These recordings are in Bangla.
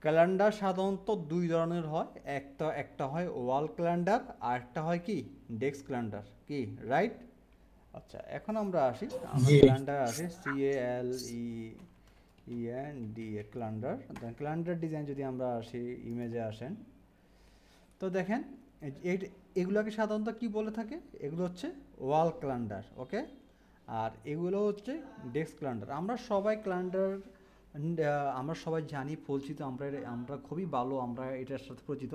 ক্যালেন্ডার সাধারণত দুই ধরনের হয়, একটা একটা হয় ওয়াল ক্যালেন্ডার আর একটা হয় কি ডেস্ক ক্যালেন্ডার, কি রাইট? আচ্ছা, এখন আমরা আসি, আমরা জি ক্যালেন্ডার আসি, CALENDA ক্যালেন্ডার। ক্যালেন্ডার ডিজাইন যদি আমরা আসি, ইমেজে আসেন, তো দেখেন এগুলোকে সাধারণত কি বলে থাকে, এগুলো হচ্ছে ওয়াল ক্যালেন্ডার, ওকে? আর এগুলো হচ্ছে ডেস্ক ক্যালেন্ডার। আমরা সবাই ক্যালেন্ডার, আমরা সবাই জানি, পরিচিত, আমরা খুবই ভালো, আমরা এটার সাথে পরিচিত।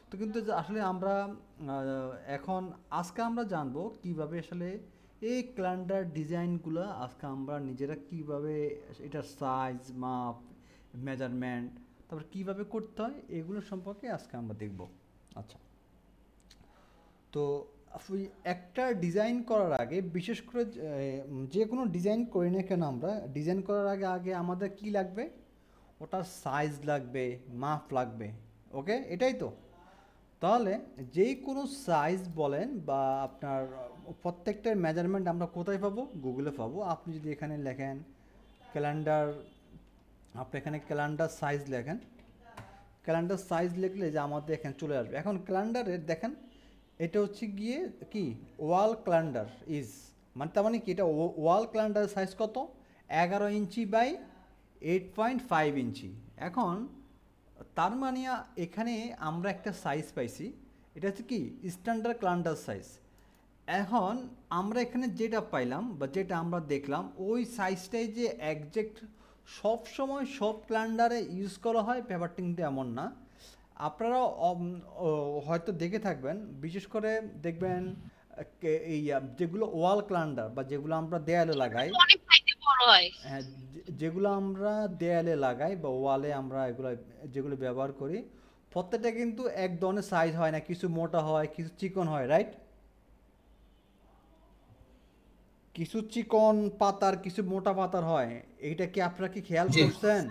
তো কিন্তু যে আসলে আমরা এখন আজকে আমরা জানবো কিভাবে আসলে এই ক্যালেন্ডার ডিজাইনগুলো আজকে আমরা নিজেরা কিভাবে এটার সাইজ, মাপ, মেজারমেন্ট, তারপর কিভাবে করতে হয়, এগুলো সম্পর্কে আজকে আমরা দেখব। আচ্ছা, তো একটা ডিজাইন করার আগে, বিশেষ করে যে কোনো ডিজাইন করি না কেন, আমরা ডিজাইন করার আগে আগে আমাদের কি লাগবে, ওটার সাইজ লাগবে, মাপ লাগবে, ওকে? এটাই তো। তাহলে যেই কোনো সাইজ বলেন বা আপনার প্রত্যেকটার মেজারমেন্ট আমরা কোথায় পাবো? গুগলে পাবো। আপনি যদি এখানে লেখেন ক্যালেন্ডার, আপনি এখানে ক্যালেন্ডার সাইজ লেখেন, ক্যালেন্ডার সাইজ লিখলে যে আমাদের এখানে চলে আসবে। এখন ক্যালেন্ডারের দেখেন, এটা হচ্ছে গিয়ে কি ওয়াল ক্যালেন্ডার ইজ, মানে তার মানে কি, এটা ওয়াল ক্যালেন্ডারের সাইজ কত? 11 ইঞ্চি বাই 8.5 ইঞ্চি। এখন তার মানে এখানে আমরা একটা সাইজ পাইছি, এটা হচ্ছে কি স্ট্যান্ডার্ড ক্যালেন্ডার সাইজ। এখন আমরা এখানে যেটা পাইলাম বা যেটা আমরা দেখলাম, ওই সাইজটাই যে একজ্যাক্ট সব সময় সব ক্যালেন্ডারে ইউজ করা হয় পেপার টিংটা এমন না। আপনারা হয়তো দেখে থাকবেন, বিশেষ করে দেখবেন এই যেগুলো ওয়াল ক্যালেন্ডার বা যেগুলো আমরা দেয়ালে লাগাই, অনেক সাইজে বড় হয়। হ্যাঁ, যেগুলো আমরা দেয়ালে লাগাই বা ওয়ালে আমরা এগুলো যেগুলো ব্যবহার করি, প্রত্যেকটা কিন্তু এক ধরনের সাইজ হয় না, কিছু মোটা হয়, কিছু চিকন হয়, রাইট? কিছু চিকন পাতার, কিছু মোটা পাতার হয়। এইটা কি আপনারা কি খেয়াল জি করছেন?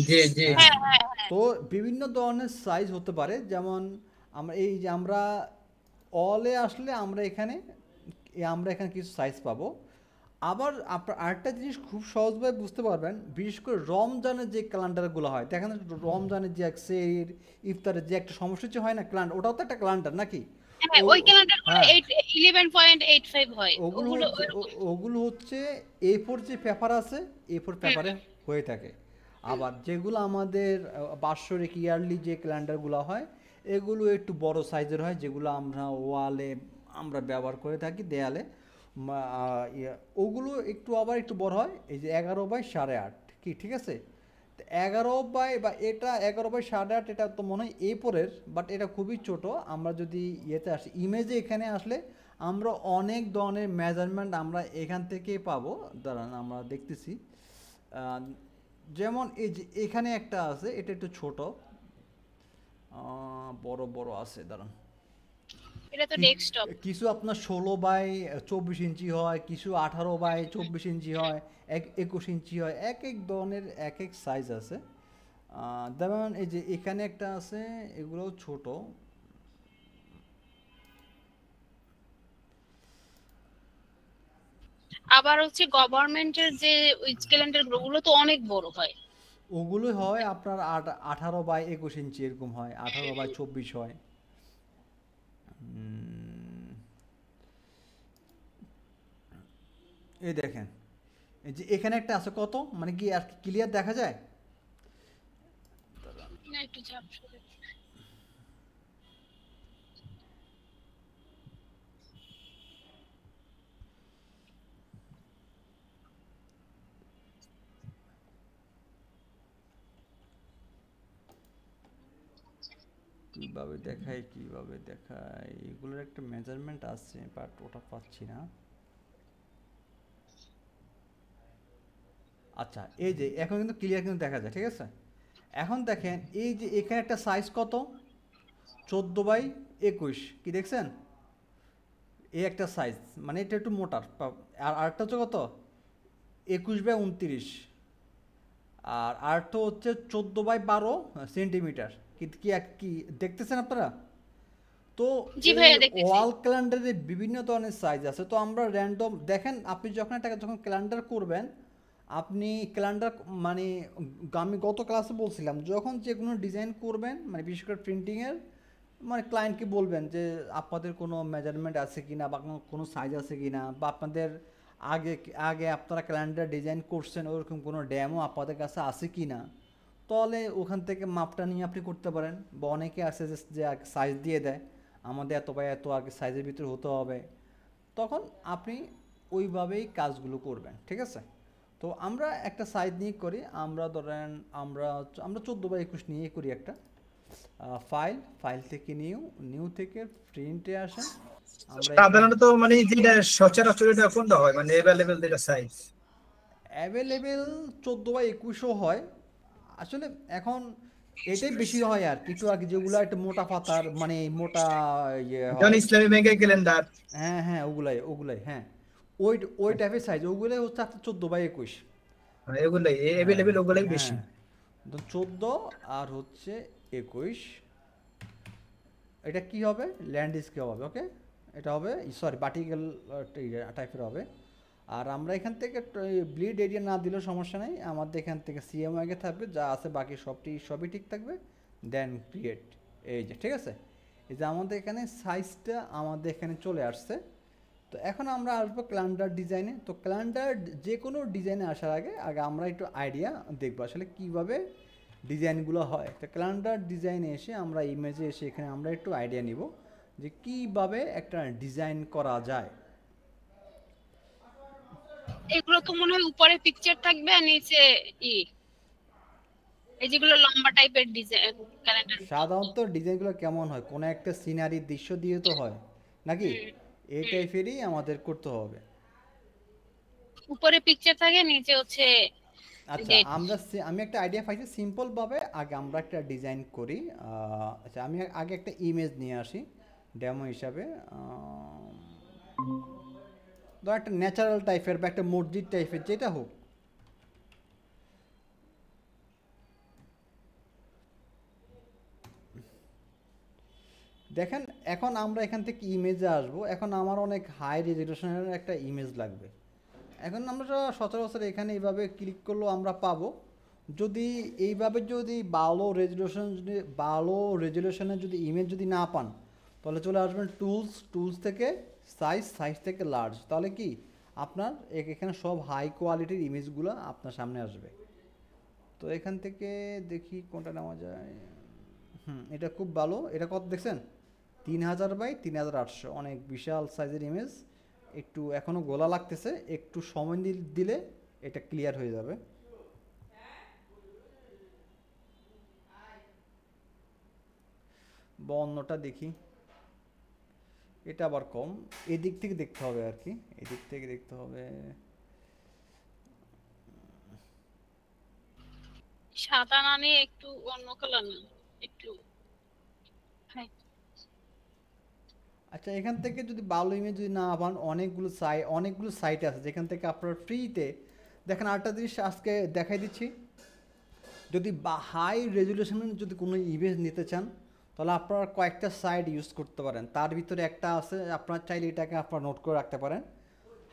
জি জি হ্যাঁ। হ্যাঁ হ্যাঁ হ্যাঁ। তো বিভিন্ন ধরনের সাইজ হতে পারে, যেমন আমরা এই যে আমরা অলে আসলে আমরা এখানে কিছু সাইজ পাবো। আবার আপনার আরেকটা জিনিস খুব সহজভাবে বুঝতে পারবেন, বিশেষ করে রমজানের যে ক্যালেন্ডারগুলো হয়, দেখেন রমজানের যে এক সের, ইফতারের যে একটা সময়সূচি হয় না ক্যালেন্ডার, ওটাও তো একটা ক্যালেন্ডার নাকি? হ্যাঁ, ও, ওই ক্যালেন্ডার গুলো হ্যাঁ, 11.85 হয়, ওগুলো ওগুলো হচ্ছে ওরকম। ওগুলো হচ্ছে A4 যে পেপার আছে, A4 হুম, পেপারে হয়ে থাকে। আবার যেগুলো আমাদের বাৎসরিক ইয়ারলি যে ক্যালেন্ডারগুলো হয়, এগুলো একটু বড় সাইজের হয়, যেগুলো আমরা ওয়ালে আমরা ব্যবহার করে থাকি, দেয়ালে। ওগুলো একটু আবার একটু বড় হয়, এই যে 11/8.5, কি ঠিক আছে? তো 11 বা এটা 11/8.5, এটা তো মনে হয় A4-এর, বাট এটা খুবই ছোট। আমরা যদি ইয়েতে আসি, ইমেজে এখানে আসলে আমরা অনেক ধরনের মেজারমেন্ট আমরা এখান থেকে পাবো। দাঁড়ান, আমরা দেখতেছি। আহ, যেমন এই যে এখানে একটা আছে, এটা একটু ছোট, বড় বড় আছে, দাঁড়ান। এটা তো কি ডেস্কটপ। কিছু আপনার 16/24 ইঞ্চি হয়, কিছু 18/24 ইঞ্চি হয়, 21 ইঞ্চি হয়, এক এক ধরনের এক এক সাইজ আছে। যেমন এই যে এখানে একটা আছে, এগুলো ছোট। আবার হচ্ছে গভর্নমেন্টের যে ক্যালেন্ডার গুলো, ওগুলো তো অনেক বড় হয়। ওগুলো হয় আপনার 18/21 ইঞ্চি, এরকম হয়, 18/24 হয়। উম, এই দেখেন, এই যে এখানে একটা আছে, কত মানে কি আর ক্লিয়ার দেখা যায়? না, একটু ঝাপসা দেখে। কিভাবে দেখায় এগুলোর একটা মেজারমেন্ট আছে, বাট ওটা পাচ্ছি না। আচ্ছা, এই যে এখন কিন্তু ক্লিয়ার কিন্তু দেখা যায়, ঠিক আছে? এখন দেখেন, এই যে এখানে একটা সাইজ কত, 14/21, কি দেখছেন? এই একটা সাইজ, মানে এটা একটু মোটার। আর আরেকটা হচ্ছে কত, 21/29। আর আরেকটা হচ্ছে 14/12 সেন্টিমিটার। কি কি কি দেখতেছেন আপনারা? তো জি এই ভাইয়া, দেখতেছি। ওয়াল ক্যালেন্ডারে বিভিন্ন ধরনের সাইজ আছে। তো আমরা র্যান্ডম দেখেন, আপনি যখন একটা যখন ক্যালেন্ডার করবেন, আপনি ক্যালেন্ডার মানে আমি গত ক্লাসে বলছিলাম যখন যে কোনো ডিজাইন করবেন মানে বিশেষ করে প্রিন্টিংয়ের মানে ক্লায়েন্টকে বলবেন যে আপনাদের কোনো মেজারমেন্ট আছে কি না বা কোনো সাইজ আছে কি না বা আপনাদের আগে আগে আপনারা ক্যালেন্ডার ডিজাইন করছেন ওরকম কোনো ড্যামও আপনাদের কাছে আছে কি না, তাহলে ওখান থেকে মাপটা নিয়ে আপনি করতে পারেন। বা অনেকে আছে যে সাইজ দিয়ে দেয় আমাদের এত বা এত আগে সাইজের ভিতরে হতে হবে, তখন আপনি ওইভাবেই কাজগুলো করবেন, ঠিক আছে? তো আমরা একটা সাইজ নিয়ে করি, আমরা ধরেন আমরা আমরা 14x21 নিয়ে করি একটা ফাইল থেকে নিউ থেকে প্রিন্টে আসেন। আমরা এখানে সাধারণত মানে যেটা সচরাচর এটা কোনটা হয় মানে अवेलेबल যেটা সাইজ অ্যাভেলেবেল 14x21ও হয় আসলে। এখন এটাই বেশি হয় আর কি, একটু আগে যেগুলো একটু মোটা পাতার মানে মোটা ইয়ে জন হয়। ইসলামী ব্যাংকের ক্যালেন্ডার হ্যাঁ হ্যাঁ ওগুলাই হ্যাঁ, ওই ওই টাইপের সাইজ ওগুলাই হচ্ছে আপনার 14x21। এগুলাই হ্যাঁ अवेलेबल ওগুলাই বেশি। হ্যাঁ, তো 14 আর হচ্ছে 21, এটা কি হবে ল্যান্ডস্কেপ হবে, ওকে? এটা হবে সরি ভার্টিক্যাল টাইপের হবে। আর আমরা এখান থেকে ব্লিড এরিয়া না দিলেও সমস্যা নেই, আমাদের এখান থেকে সিএম আগে থাকবে, যা আছে বাকি সবই ঠিক থাকবে। দেন ক্রিয়েট, এই যে ঠিক আছে, এই যে আমাদের এখানে সাইজটা আমাদের এখানে চলে আসছে। তো এখন আমরা আসবো ক্যালেন্ডার ডিজাইনে। তো ক্যালেন্ডার যে কোনো ডিজাইনে আসার আগে আগে আমরা একটু আইডিয়া দেখবো আসলে কীভাবে ডিজাইনগুলো হয়। তো ক্যালেন্ডার ডিজাইনে এসে আমরা ইমেজে এসে এখানে আমরা একটু আইডিয়া নিব যে কীভাবে একটা ডিজাইন করা যায়। এগুলো তো মনে হয় উপরে পিকচার থাকবে আর নিচে ই এই যেগুলো লম্বা টাইপের ডিজাইন ক্যালেন্ডার। সাধারণত ডিজাইনগুলো কেমন হয়, কোনো একটা সিনারির দৃশ্য দিয়ে তো হয় নাকি, এই টাইপেরই আমাদের করতে হবে। উপরে পিকচার থাকে নিচে হচ্ছে আচ্ছা আমি একটা আইডিয়া পাইছি, সিম্পলভাবে আগে আমরা একটা ডিজাইন করি। আচ্ছা আমি আগে একটা ইমেজ নিয়ে আসি ডেমো হিসাবে। ধর একটা ন্যাচারাল টাইপের বা একটা মসজিদ টাইপের যেটা হোক। দেখেন এখন আমরা এখান থেকে ইমেজে আসবো, এখন আমার অনেক হাই রেজলিউশনের একটা ইমেজ লাগবে। এখন আমরা সচরাচর এখানে এইভাবে ক্লিক করলেও আমরা পাবো। যদি এইভাবে যদি ভালো রেজলিউশনের যদি ইমেজ যদি না পান, তাহলে চলে আসবেন টুলস থেকে সাইজ থেকে লার্জ, তাহলে কি আপনার এখানে সব হাই কোয়ালিটির ইমেজগুলো আপনার সামনে আসবে। তো এখান থেকে দেখি কোনটা নেওয়া যায়। এটা খুব ভালো, এটা কত দেখছেন 3000x3800, অনেক বিশাল সাইজের ইমেজ। একটু এখনও গোলা লাগতেছে, একটু সময় দিলে এটা ক্লিয়ার হয়ে যাবে। অন্যটা দেখি, এটা আবার কম, এদিক থেকে দেখতে হবে আর কি, এদিক থেকে দেখতে হবে। সাদা না নিয়ে একটু অন্য কালার না একটু। আচ্ছা এখান থেকে যদি ভালো ইমেজ যদি না পান, অনেকগুলো সাইট আছে যেখান থেকে আপনার ফ্রিতে দেখেন। আরেকটা জিনিস আজকে দেখাই দিচ্ছি, যদি হাই রেজলিউশনের যদি কোনো ইমেজ নিতে চান, তাহলে আপনারা কয়েকটা সাইট ইউজ করতে পারেন। তার ভিতরে একটা আছে, আপনার চাইলে এটাকে আপনারা নোট করে রাখতে পারেন।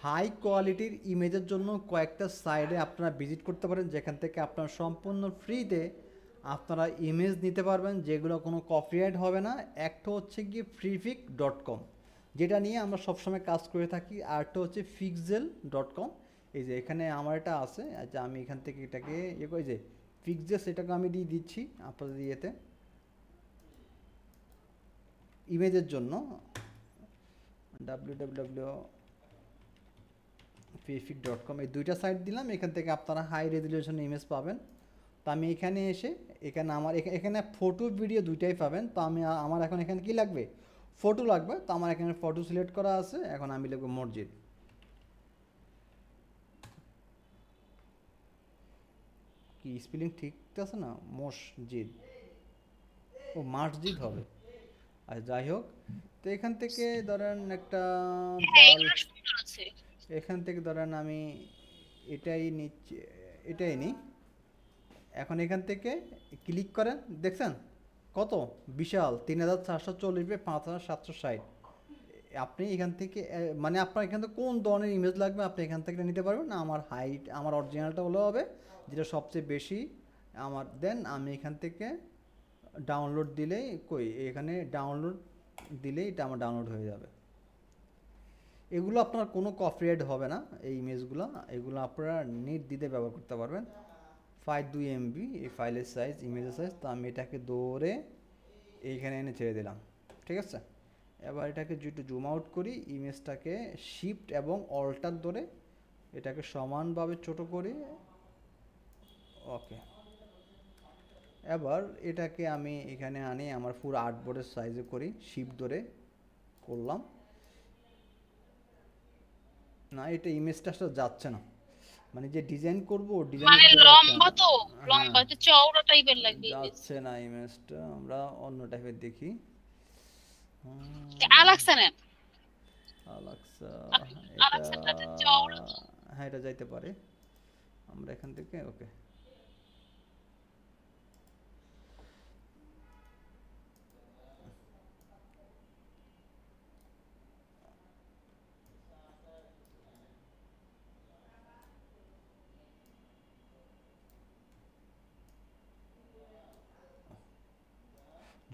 হাই কোয়ালিটির ইমেজের জন্য কয়েকটা সাইটে আপনারা ভিজিট করতে পারেন, যেখান থেকে আপনারা সম্পূর্ণ ফ্রিতে আপনারা ইমেজ নিতে পারবেন, যেগুলো কোনো কপিরাইট হবে না। একটা হচ্ছে গিয়ে freepik.com, যেটা নিয়ে আমরা সবসময় কাজ করে থাকি। আরেকটা হচ্ছে pixel.com, এই যে এখানে আমার এটা আছে। আচ্ছা আমি এখান থেকে এটাকে করি যে পিক্সেল, এটাকে আমি দিয়ে দিচ্ছি আপনাদের ইয়েতে ইমেজের জন্য www.freepik.com, এই দুইটা সাইট দিলাম। এখান থেকে আপনারা হাই রেজলিউশন ইমেজ পাবেন। তো আমি এখানে এসে এখানে আমার এখানে ফটো ভিডিও দুইটাই পাবেন। তো আমার এখন এখানে কি লাগবে, ফটো লাগবে। তো আমার এখানে ফটো সিলেক্ট করা আছে, এখন আমি লিখব মসজিদ। কি স্পেলিং ঠিক আছে না, মসজিদ, ও মসজিদ হবে। আর যাই হোক, তো এখান থেকে ধরেন একটা এখান থেকে ধরেন আমি এটাই নিচ্ছি, এটাই নিই। এখন এখান থেকে ক্লিক করেন, দেখছেন কত বিশাল 3440 বাই 5760, আপনি এখান থেকে মানে আপনার এখান থেকে কোন ধরনের ইমেজ লাগবে আপনি এখান থেকে নিতে পারবেন না। আমার হাইট আমার অরিজিনালটা হলো হবে যেটা সবচেয়ে বেশি আমার, দেন আমি এখান থেকে ডাউনলোড দিলেই এখানে ডাউনলোড দিলেই এটা আমার ডাউনলোড হয়ে যাবে। এগুলো আপনার কোনো কপিরাইট হবে না এই ইমেজগুলো, এগুলো আপনারা নির্দ্বিধে ব্যবহার করতে পারবেন। 2 MB এই ফাইলের সাইজ, ইমেজের সাইজ। তো আমি এটাকে ধরে এইখানে এনে ছেড়ে দিলাম, ঠিক আছে। এবার এটাকে একটু জুম আউট করি, ইমেজটাকে শিফট এবং অল্টার ধরে এটাকে সমানভাবে ছোট করি, ওকে। এবার এটাকে আমি এখানে আনি আমার পুরো আর্টবোর্ডের সাইজে করি, শিফট ধরে করলাম। না এটা ইমেজটা আসলে যাচ্ছে না, মানে যে ডিজাইন করব ডিজাইন মানে লম্বা তো লম্বা তো চওড়া টাইপের লাগবে যাচ্ছে না ইমেজটা। আমরা অন্য টাইপের দেখি। আলাক্সা নেন, আলাক্সা, আলাক্সাটাতে চওড়া। হ্যাঁ এটা যাইতে পারে। আমরা এখান থেকে ওকে,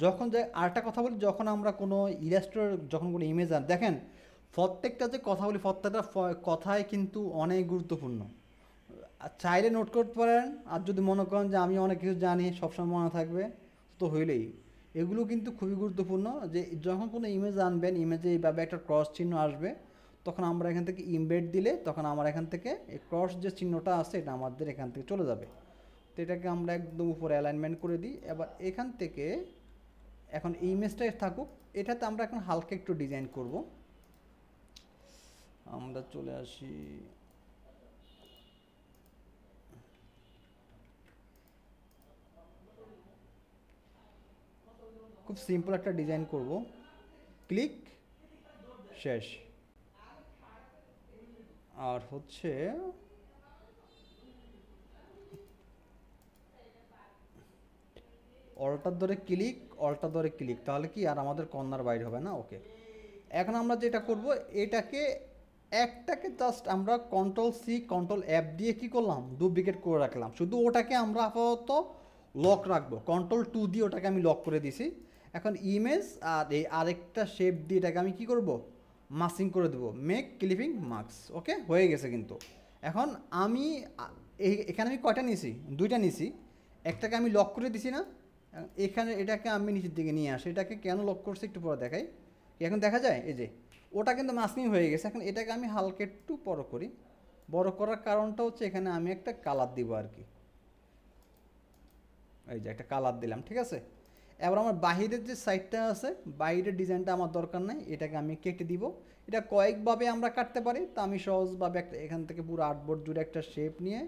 যখন যে আরেকটা কথা বলি, যখন আমরা কোনো ইলাস্ট্রেটর যখন কোনো ইমেজ আন, দেখেন প্রত্যেকটা যে কথা বলি প্রত্যেকটা কথাই কিন্তু অনেক গুরুত্বপূর্ণ। চাইলে নোট করতে পারেন, আর যদি মনে করেন যে আমি অনেক কিছু জানি সবসময় মনে থাকবে তো হইলেই। এগুলো কিন্তু খুবই গুরুত্বপূর্ণ যে যখন কোনো ইমেজ আনবেন, ইমেজে এইভাবে একটা ক্রস চিহ্ন আসবে, তখন আমরা এখান থেকে ইমবেড দিলে তখন আমার এখান থেকে এই ক্রস যে চিহ্নটা আছে এটা আমাদের এখান থেকে চলে যাবে। তো এটাকে আমরা একদম উপরে অ্যালাইনমেন্ট করে দিই। এবার এখান থেকে এখন এই ইমেজটাই থাকুক, এটাতে আমরা এখন হালকা একটু ডিজাইন করব। আমরা চলে আসি, খুব সিম্পল একটা ডিজাইন করব, ক্লিক শেষ। আর হচ্ছে অল্টার ধরে ক্লিক, অল্টার ধরে ক্লিক, তাহলে কি আর আমাদের কর্নার বাইর হবে না, ওকে। এখন আমরা যেটা করব, এটাকে একটাকে জাস্ট আমরা Ctrl+C Ctrl+F দিয়ে কি করলাম, ডুপ্লিকেট করে রাখলাম। শুধু ওটাকে আমরা আপাতত লক রাখবো, Ctrl+2 দিয়ে ওটাকে আমি লক করে দিছি। এখন ইমেজ আর এই আরেকটা শেপ দিয়ে এটাকে আমি কি করব, মাস্কিং করে দেবো, মেক ক্লিপিং মার্কস, ওকে হয়ে গেছে। কিন্তু এখন আমি এখানে আমি কয়টা নিয়েছি, দুইটা নিয়েছি, একটাকে আমি লক করে দিছি না, এখানে এটাকে আমি নিচের দিকে নিয়ে আসি। এটাকে কেন লক করছি একটু পরে দেখাই, এখন দেখা যায় এই যে ওটা কিন্তু মাস্কিং হয়ে গেছে। এখন এটাকে আমি হালকা একটু বড় করি, বড় করার কারণটা হচ্ছে এখানে আমি একটা কালার দিব আর কি, এই যে একটা কালার দিলাম, ঠিক আছে। এবার আমার বাহিরের যে সাইডটা আছে, বাইরের ডিজাইনটা আমার দরকার নাই, এটাকে আমি কেটে দিব। এটা কয়েকভাবে আমরা কাটতে পারি, তা আমি সহজভাবে একটা এখান থেকে পুরো আর্টবোর্ড জুড়ে একটা শেপ নিয়ে,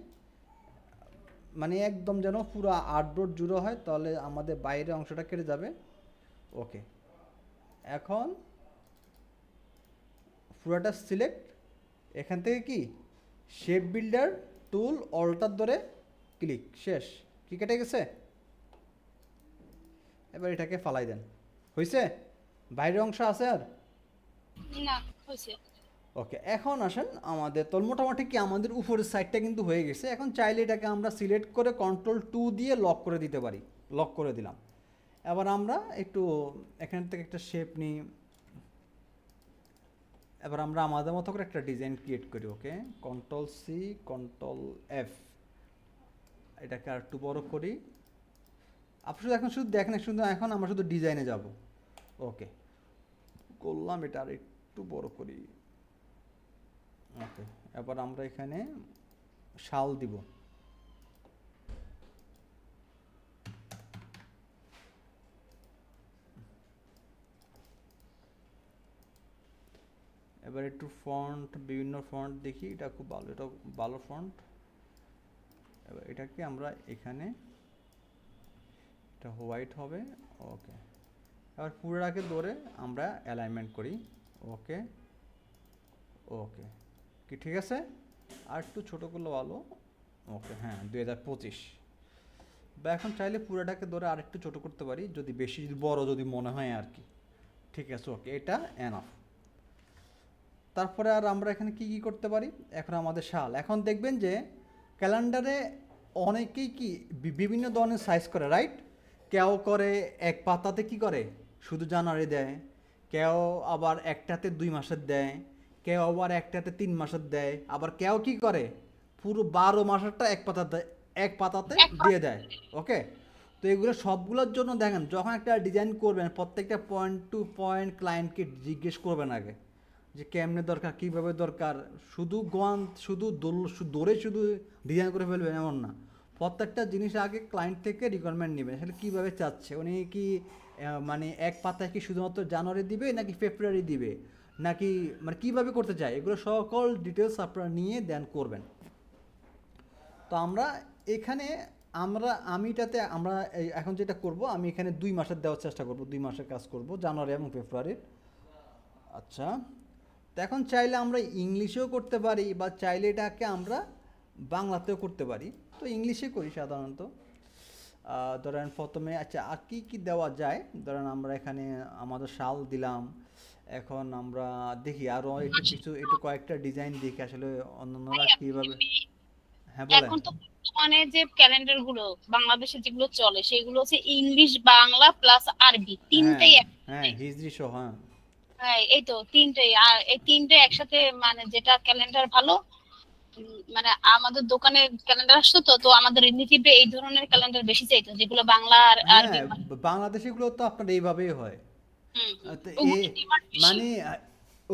মানে একদম যেন পুরো আর্টবোর্ড জুড়ে হয়, তাহলে আমাদের বাইরের অংশটা কেটে যাবে, ওকে। এখন পুরোটা সিলেক্ট, এখান থেকে কি শেপ বিল্ডার টুল অল্টার ধরে ক্লিক, শেষ। কি কেটে গেছে, এবার এটাকে ফালাই দেন, হয়েছে। বাইরের অংশ আছে আর না হইছে, ওকে। এখন আসেন আমাদের তো মোটামুটি কি আমাদের উপরের সাইডটা কিন্তু হয়ে গেছে। এখন চাইলে এটাকে আমরা সিলেক্ট করে Ctrl+2 দিয়ে লক করে দিতে পারি, লক করে দিলাম। এবার আমরা একটু এখান থেকে একটা শেপ নিই, এবার আমরা আমাদের মতো করে একটা ডিজাইন ক্রিয়েট করি, ওকে। Ctrl+C Ctrl+F, এটাকে আর একটু বড় করি। আপনি শুধু এখন শুধু দেখেন, শুধু এখন আমরা শুধু ডিজাইনে যাব, ওকে করলাম। এটা আর একটু বড় করি, ওকে। এবার আমরা এখানে শাল দিব, এবার একটু ফন্ট, বিভিন্ন ফন্ট দেখি, এটা খুব ভালো, এটা ভালো ফন্ট। এবার এটাকে আমরা এখানে, এটা হোয়াইট হবে, ওকে। এবার পুরোটাকে ধরে আমরা অ্যালাইনমেন্ট করি, ওকে ওকে। কি ঠিক আছে, আর একটু ছোটো করলে ভালো, ওকে। হ্যাঁ 2025। বা এখন চাইলে পুরোটাকে ধরে আর একটু ছোটো করতে পারি, যদি বেশি বড় যদি মনে হয় আর কি, ঠিক আছে, ওকে। এটা এনাফ, তারপরে আর আমরা এখানে কি কি করতে পারি, এখন আমাদের সাল। এখন দেখবেন যে ক্যালেন্ডারে অনেকেই কি বিভিন্ন ধরনের সাইজ করে, রাইট? কেউ করে এক পাতাতে কি করে শুধু জানুয়ারি দেয়, কেউ আবার একটাতে 2 মাসের দেয়, কেউ আবার একটাতে 3 মাসের দেয়, আবার কেউ কি করে পুরো 12 মাসেরটা এক পাতাতে দিয়ে দেয়। ওকে, তো এগুলো সবগুলোর জন্য দেখেন যখন একটা ডিজাইন করবেন প্রত্যেকটা পয়েন্ট টু পয়েন্ট ক্লায়েন্টকে জিজ্ঞেস করবেন আগে যে কেমনে দরকার, কীভাবে দরকার। শুধু দৌড়ে শুধু ডিজাইন করে ফেলবেন এমন না, প্রত্যেকটা জিনিস আগে ক্লায়েন্ট থেকে রিকোয়ারমেন্ট নেবেন আসলে কীভাবে চাচ্ছে উনি। কি মানে এক পাতায় কি শুধুমাত্র জানুয়ারি দিবে নাকি ফেব্রুয়ারি দিবে, নাকি মানে কীভাবে করতে চায়, এগুলো সকল ডিটেলস আপনারা নিয়ে দেন করবেন। তো আমরা এখানে আমরা এখন যেটা করব, আমি এখানে 2 মাসের দেওয়ার চেষ্টা করব, 2 মাসের কাজ করব, জানুয়ারি এবং ফেব্রুয়ারির। আচ্ছা, তো এখন চাইলে আমরা ইংলিশেও করতে পারি বা চাইলে এটাকে আমরা বাংলাতেও করতে পারি। তো ইংলিশে করি সাধারণত। ধরেন প্রথমে আচ্ছা আর কি কি দেওয়া যায়, ধরেন আমরা এখানে আমাদের শাল দিলাম। এখন আমরা দেখি আরও একটু কয়েকটা ডিজাইন দেখি আসলে অন্যান্যরা কীভাবে। হ্যাঁ বলেন। এখন তো মানে যে ক্যালেন্ডার গুলো বাংলাদেশে যেগুলো চলে সেগুলো হচ্ছে ইংলিশ, বাংলা প্লাস আরবি তিনটাই হ্যাঁ হিজরি সহ। হ্যাঁ হ্যাঁ, এই তো তিনটাই। আর এই তিনটে একসাথে মানে যেটা ক্যালেন্ডার ভালো, মানে আমাদের দোকানে ক্যালেন্ডার আসতো তো তো আমাদের রিলেটিভে এই ধরনের ক্যালেন্ডার বেশি চাইতো যেগুলো বাংলা আর আরবি। বাংলাদেশে গুলো তো আপনার এইভাবেই হয়। তো ওগুলো demand বেশি। মানে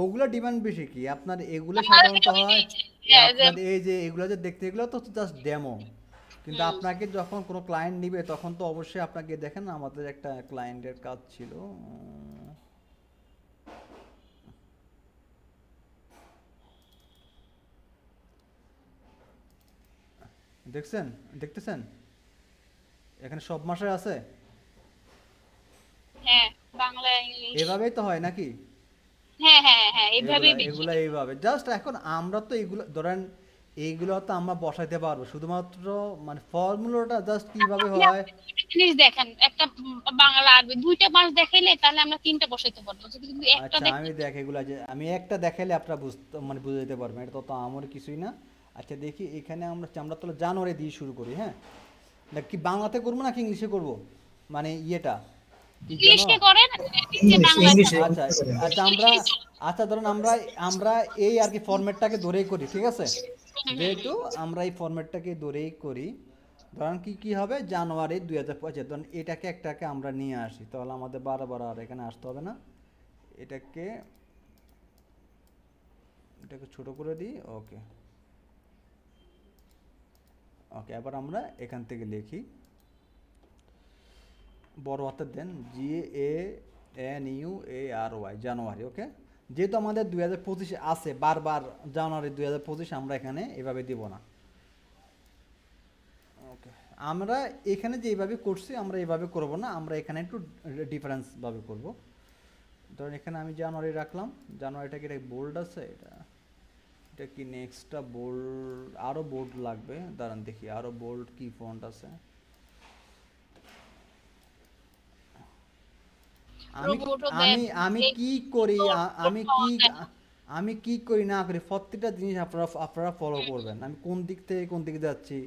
ওগুলো ডিমান্ড বেশি কি আপনার, এগুলো সাধারণত হয় আপনার এই যে এগুলো যে দেখতে, এগুলো তো জাস্ট ডেমো। কিন্তু আপনাকে যখন কোনো ক্লায়েন্ট নিবে তখন তো অবশ্যই আপনাকে দেখেন, আমাদের একটা ক্লায়েন্টের কাজ ছিল, দেখতেছেন এখানে সব মাসে আছে। হ্যাঁ, বাংলা ইংলিশ এভাবেই তো হয় নাকি? হ্যাঁ হ্যাঁ হ্যাঁ, এইভাবেই বেশি। এগুলা এইভাবে জাস্ট। এখন আমরা তো এগুলো ধরেন এইগুলো তো আমরা বসাইতে পারবো, শুধুমাত্র মানে ফর্মুলাটা জাস্ট কিভাবে হয়। জিনিস দেখেন, একটা বাংলা আরবি দুইটা মাস দেখাইলে তাহলে আমরা তিনটা বসাইতে পারবো, যদি কিন্তু একটা আচ্ছা আমি দেখ এগুলা যে আমি একটা দেখাইলে আপনারা বুঝতে পারবেন, এটা তো আমার কিছুই না। আচ্ছা দেখি এখানে আমরা তো জানুয়ারি দিয়ে শুরু করি। হ্যাঁ, কি বাংলাতে করবো নাকি ইংলিশে করব, মানে ইয়েটা ইংলিশে করেন নিচে বাংলা। আচ্ছা আচ্ছা আচ্ছা ধরুন আমরা এই আর কি ফরম্যাটটাকে ধরেই করি, ঠিক আছে? যেহেতু আমরা এই ফরম্যাটটাকে ধরেই করি, ধরেন কি হবে জানুয়ারি 2025, ধরুন একটাকে আমরা নিয়ে আসি, তাহলে আমাদের বারবার আর এখানে আসতে হবে না। এটাকে ছোট করে দিই। ওকে এবার আমরা এখান থেকে লিখি, বড় হাতের দেন JANUARY, জানুয়ারি। ওকে, যেহেতু আমাদের 2025 আছে, বারবার জানুয়ারি 2025 আমরা এখানে এভাবে দিব না। ওকে, আমরা এখানে যেভাবে করছি আমরা এইভাবে করব না, আমরা এখানে একটু ডিফারেন্স ভাবে করব। ধরুন এখানে আমি জানুয়ারি রাখলাম, জানুয়ারিটাকে এটা বোল্ড আছে, এটা কি নেক্সটটা বোল্ড, আরও বোল্ড লাগবে, দাঁড়ান দেখি আরও বোল্ড কি ফন্ট আছে। আমি কি করি না করি প্রত্যেকটা জিনিস আপনারা ফলো করবেন। আমি কোন দিক থেকে কোন দিকে যাচ্ছি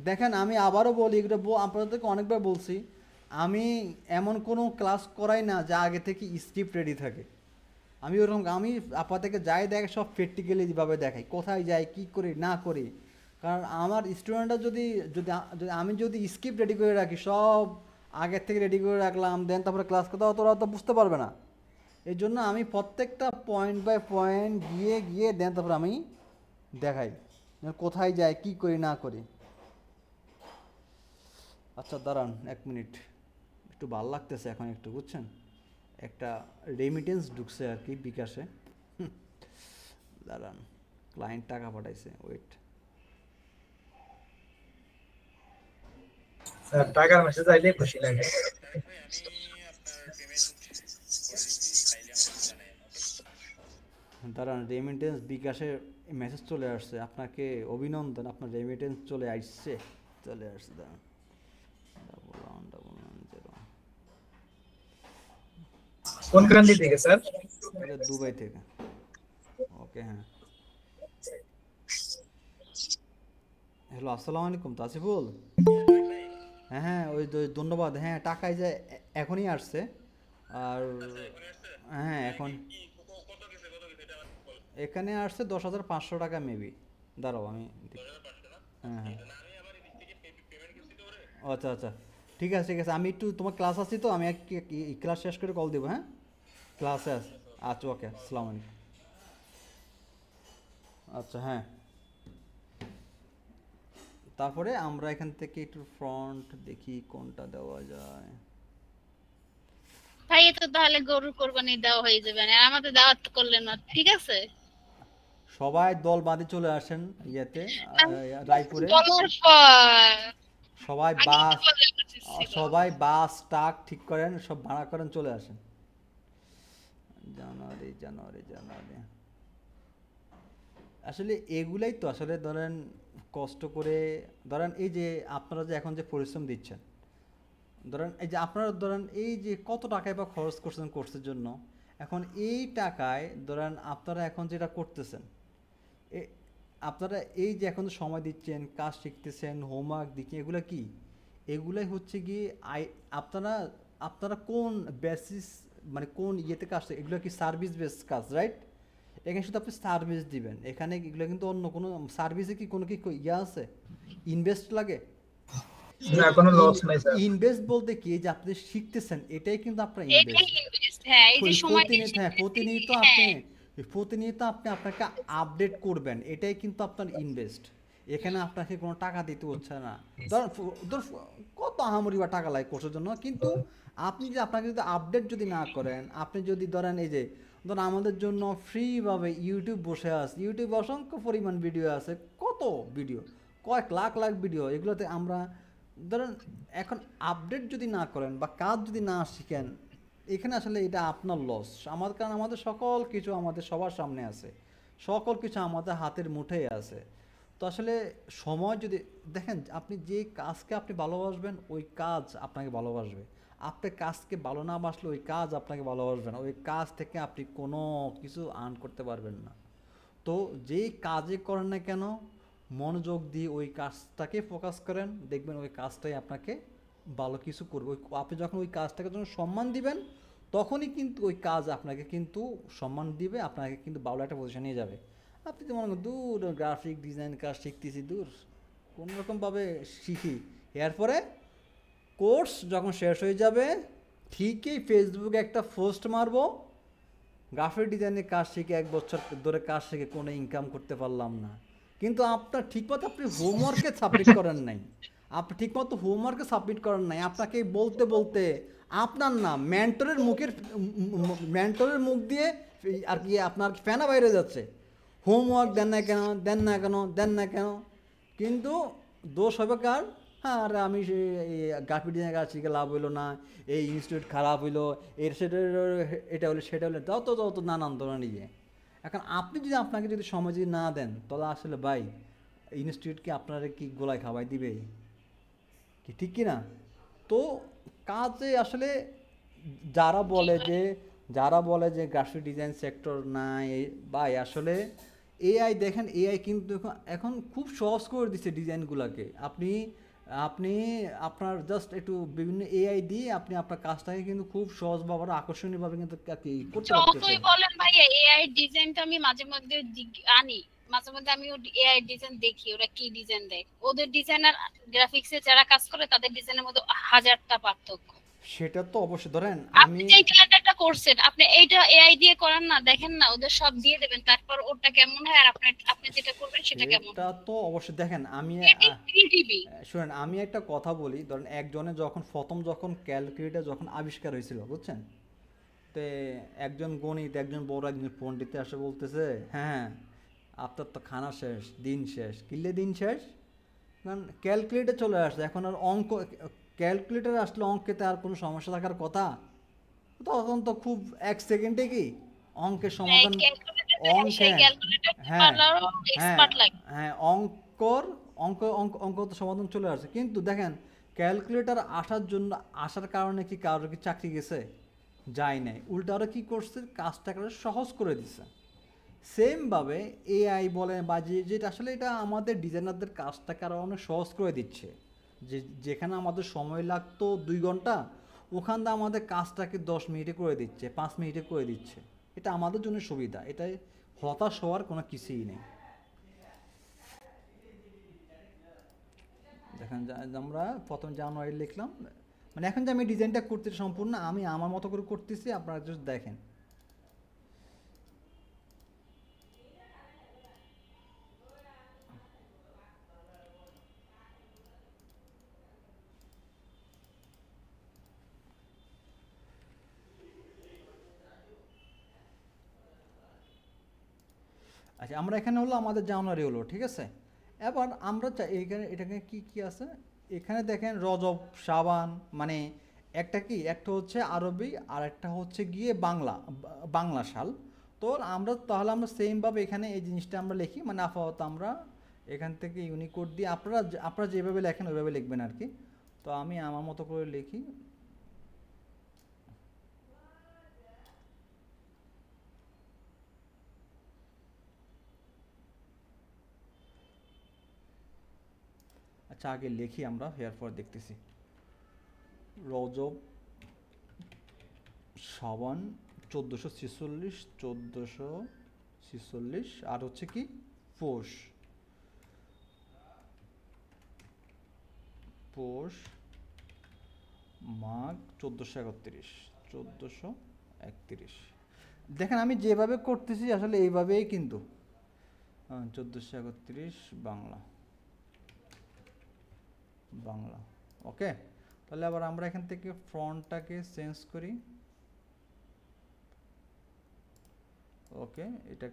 দেখেন। আমি আবারও বলি, এগুলো আপনাদেরকে অনেকবার বলছি, আমি এমন কোনো ক্লাস করাই না যা আগে থেকে স্ক্রিপ্ট রেডি থাকে। আমি আপনাদেরকে যাই দেখে সব প্র্যাকটিক্যালি যেভাবে দেখাই, কোথায় যাই কি করি না করি। কারণ আমার স্টুডেন্টরা আমি যদি স্ক্রিপ্ট রেডি করে রাখি, সব আগের থেকে রেডি করে রাখলাম, দেন তারপরে ক্লাস করতে তোরা তো বুঝতে পারবে না। এই জন্য আমি প্রত্যেকটা পয়েন্ট বাই পয়েন্ট গিয়ে দেন তারপরে আমি দেখাই কোথায় যাই কি করি না করি। আচ্ছা দাঁড়ান 1 মিনিট, একটু ভালো লাগতেছে এখন একটু, বুঝছেন? একটা রেমিটেন্স ঢুকছে আর কি বিকাশে। দাঁড়ান, ক্লায়েন্ট টাকা পাঠাইছে, ওয়েট। টাকার মেসেজ আইলে খুশি লাগে। দাঁড়ান, রেমিটেন্স বিকাশে মেসেজ চলে আসছে, আপনাকে অভিনন্দন, আপনার রেমিটেন্স চলে আসছে। দাঁড়ান, 1110 কোন কান্ট্রি থেকে স্যার? এটা দুবাই থেকে। ওকে হ্যাঁ হ্যালো আসসালামু আলাইকুম তাসিফুল হ্যাঁ হ্যাঁ ওই ধন্যবাদ হ্যাঁ টাকায় যে এখনই আসছে আর হ্যাঁ এখন এখানে আসছে 10,500 টাকা মেবি দাঁড়াও আমি হ্যাঁ হ্যাঁ আচ্ছা আচ্ছা ঠিক আছে ঠিক আছে আমি একটু তোমার ক্লাস আছি তো আমি ক্লাস শেষ করে কল দেবো হ্যাঁ ক্লাসে আছি আচ্ছা ওকে আসসালামু আলাইকুম আচ্ছা হ্যাঁ তারপরে আমরা এখান থেকে একটু ফ্রন্ট দেখি কোনটা দেওয়া যায় ভাই তো তাহলে গরুর কোরবানি দেওয়া হয়ে যাবে আর আমাদের দাওয়াত করলেন না ঠিক আছে সবাই দল বাঁধে চলে আসেন ইয়েতে রায়পুরে বলার পর সবাই আগে তো বাস বলা উচিত ছিল। সবাই বাস ট্রাক ঠিক করেন সব ভাড়া করেন চলে আসেন জানুয়ারি জানুয়ারি জানুয়ারি আসলে এগুলাই তো আসলে ধরেন কষ্ট করে ধরেন এই যে আপনারা যে এখন যে পরিশ্রম দিচ্ছেন ধরেন এই যে আপনারা ধরেন এই যে কত টাকায় বা খরচ করছেন কোর্সের জন্য এখন এই টাকায় ধরেন আপনারা এখন যেটা করতেছেন আপনারা এই যে এখন সময় দিচ্ছেন কাজ শিখতেছেন হোমওয়ার্ক দিচ্ছেন এগুলো কি এগুলাই হচ্ছে কি আপনারা আপনারা কোন বেসিস মানে কোন ইয়েতে কাজ এগুলো কি সার্ভিস বেস কাজ রাইট এখানে শুধু আপনি সার্ভিস দিবেন এখানে এগুলো কিন্তু অন্য কোনো সার্ভিসে কি কোনো কি ইয়ে আছে ইনভেস্ট লাগে না কোনো লস নাই স্যার। ইনভেস্ট বলতে কি যে আপনি শিখতেছেন এটাই কিন্তু আপনার এটাই ইনভেস্ট ইনভেস্ট হ্যাঁ এই যে সময় প্রতিনিয়ত আপনি আপনাকে আপডেট করবেন এটাই কিন্তু আপনার ইনভেস্ট এখানে আপনাকে কোনো টাকা দিতে হচ্ছে না ধর কত আহামরি বা টাকা লাগে কোর্সের জন্য কিন্তু আপনি যদি আপনাকে যদি আপডেট যদি না করেন আপনি যদি ধরেন এই যে ধরেন আমাদের জন্য ফ্রিভাবে ইউটিউব বসে আছে ইউটিউবে অসংখ্য পরিমাণ ভিডিও আছে কত ভিডিও কয়েক লাখ লাখ ভিডিও এগুলোতে আমরা ধরেন এখন আপডেট যদি না করেন বা কাজ যদি না শিখেন এখানে আসলে এটা আপনার লস আমাদের কারণ আমাদের সকল কিছু আমাদের সবার সামনে আছে সকল কিছু আমাদের হাতের মুঠেই আছে তো আসলে সময় যদি দেখেন আপনি যে কাজকে আপনি ভালোবাসবেন ওই কাজ আপনাকে ভালোবাসবে আপনার কাজকে ভালো না বাসলে ওই কাজ আপনাকে ভালোবাসবে না ওই কাজ থেকে আপনি কোনো কিছু আর্ন করতে পারবেন না তো যেই কাজে করেন না কেন মনোযোগ দিয়ে ওই কাজটাকে ফোকাস করেন দেখবেন ওই কাজটাই আপনাকে ভালো কিছু করবে আপনি যখন ওই কাজটাকে যখন সম্মান দিবেন তখনই কিন্তু ওই কাজ আপনাকে কিন্তু সম্মান দিবে আপনাকে কিন্তু ভালো একটা পজিশনে নিয়ে যাবে আপনি তো মনে করেন দূর গ্রাফিক ডিজাইন কাজ শিখতেছি দূর কোনোরকমভাবে শিখি এরপরে কোর্স যখন শেষ হয়ে যাবে ঠিকই ফেসবুকে একটা পোস্ট মারবো গ্রাফিক ডিজাইনের কাজ শিখে 1 বছর ধরে কাজ শিখে কোনো ইনকাম করতে পারলাম না কিন্তু আপনার ঠিকমতো আপনি হোমওয়ার্কে সাবমিট করেন নাই আপনি ঠিকমতো হোমওয়ার্কে সাবমিট করেন নাই আপনাকে বলতে বলতে আপনার না মেন্টরের মুখ দিয়ে আর কি আপনার ফ্যানা বাইরে যাচ্ছে হোমওয়ার্ক দেন না কেন দেন না কেন দেন না কেন কিন্তু দোষ হবে কার হ্যাঁ আরে আমি সেই গ্রাফিক ডিজাইনের কাজ শিখে লাভ হইলো না এই ইনস্টিটিউট খারাপ হইলো এর সেটা এটা হলো সেটা হলো তত নানান ধরনের ইয়ে এখন আপনি যদি আপনাকে যদি সময় যদি না দেন তাহলে আসলে ভাই ইনস্টিটিউট কি আপনারা কি গোলায় খাওয়াই দিবে কি ঠিক কি না তো কাজে আসলে যারা বলে যে গ্রাফিক ডিজাইন সেক্টর নাই ভাই আসলে এআই দেখেন এআই কিন্তু এখন খুব সহজ করে দিচ্ছে ডিজাইনগুলোকে আপনি আপনার জাস্ট একটু বিভিন্ন এআই দিয়ে আপনি আপনার কাজটাকে কিন্তু খুব সহজভাবে আর আকর্ষণীয়ভাবে কিন্তু করতে যতই পারতেছেন বলেন ভাইয়া এআই ডিজাইনটা আমি মাঝে মধ্যে আনি মাঝে মধ্যে আমি এআই ডিজাইন দেখি ওরা কি ডিজাইন দেয় ওদের ডিজাইনার গ্রাফিক্সে যারা কাজ করে তাদের ডিজাইনের মধ্যে হাজারটা পার্থক্য সেটা তো অবশ্যই ধরেন আপনি যে ক্যালেন্ডারটা করছেন আপনি এইটা এআই দিয়ে করেন না দেখেন না ওদের সব দিয়ে দেবেন তারপর ওটা কেমন হয় আর আপনি যেটা করবেন সেটা কেমন এটা তো অবশ্যই দেখেন ক্রিয়েটিভি শুনেন আমি একটা কথা বলি ধরেন একজনে যখন ক্যালকুলেটর যখন আবিষ্কার হয়েছিল বুঝছেন তো একজন গণিত একজন বড় একজন পণ্ডিত এসে বলতেছে হ্যাঁ আপনার তো খানা শেষ দিন শেষ কিনলে দিন শেষ কারণ ক্যালকুলেটর চলে আসছে এখন আর ক্যালকুলেটর আসলে অঙ্কেতে আর কোনো সমস্যা থাকার কথা তখন তো খুব 1 সেকেন্ডে কি অঙ্কের সমাধান হ্যাঁ হ্যাঁ অঙ্ক তো সমাধান চলে আসছে কিন্তু দেখেন ক্যালকুলেটর আসার কারণে কি কারোর কি চাকরি গেছে যায় নাই উল্টা ওরা কি করছে কাজটাকে সহজ করে দিছে সেমভাবে এআই বলেন বা যেটা আসলে এটা আমাদের ডিজাইনারদের কাজটাকে আরও অনেক সহজ করে দিচ্ছে। যেখানে আমাদের সময় লাগতো 2 ঘন্টা, ওখান থেকে আমাদের কাজটাকে 10 মিনিটে করে দিচ্ছে, 5 মিনিটে করে দিচ্ছে। এটা আমাদের জন্য সুবিধা, এটাই হতাশ হওয়ার কোনো কিছুই নেই। দেখেন আমরা প্রথম জানুয়ারি লিখলাম, মানে এখন যে আমি ডিজাইনটা করতেছি সম্পূর্ণ আমি আমার মতো করে করতেছি, আপনারা জাস্ট দেখেন। আচ্ছা, আমরা এখানে হলো আমাদের জানুয়ারি হলো, ঠিক আছে। এবার আমরা এইখানে এটাকে কি কি আছে এখানে দেখেন, রজব, শাবান, মানে একটা হচ্ছে আরবি আর একটা হচ্ছে গিয়ে বাংলা সাল। তো তাহলে আমরা সেমভাবে এখানে এই জিনিসটা আমরা লিখি, মানে আপাতত আমরা এখান থেকে ইউনিকোড দিয়ে আপনারা যেভাবে লেখেন ওইভাবে লিখবেন আর কি। তো আমি আমার মতো করে লিখি। আচ্ছা, আগে লিখি আমরা, এরপর দেখতেছি। রজব, শাবান 1446 আর হচ্ছে কি পৌষ মাঘ 1431। দেখেন আমি যেভাবে করতেছি আসলে এইভাবেই কিন্তু 1431 বাংলা। ওকে, তাহলে আবার আমরা এখান থেকে ফন্টটাকে চেঞ্জ করি। ওকে,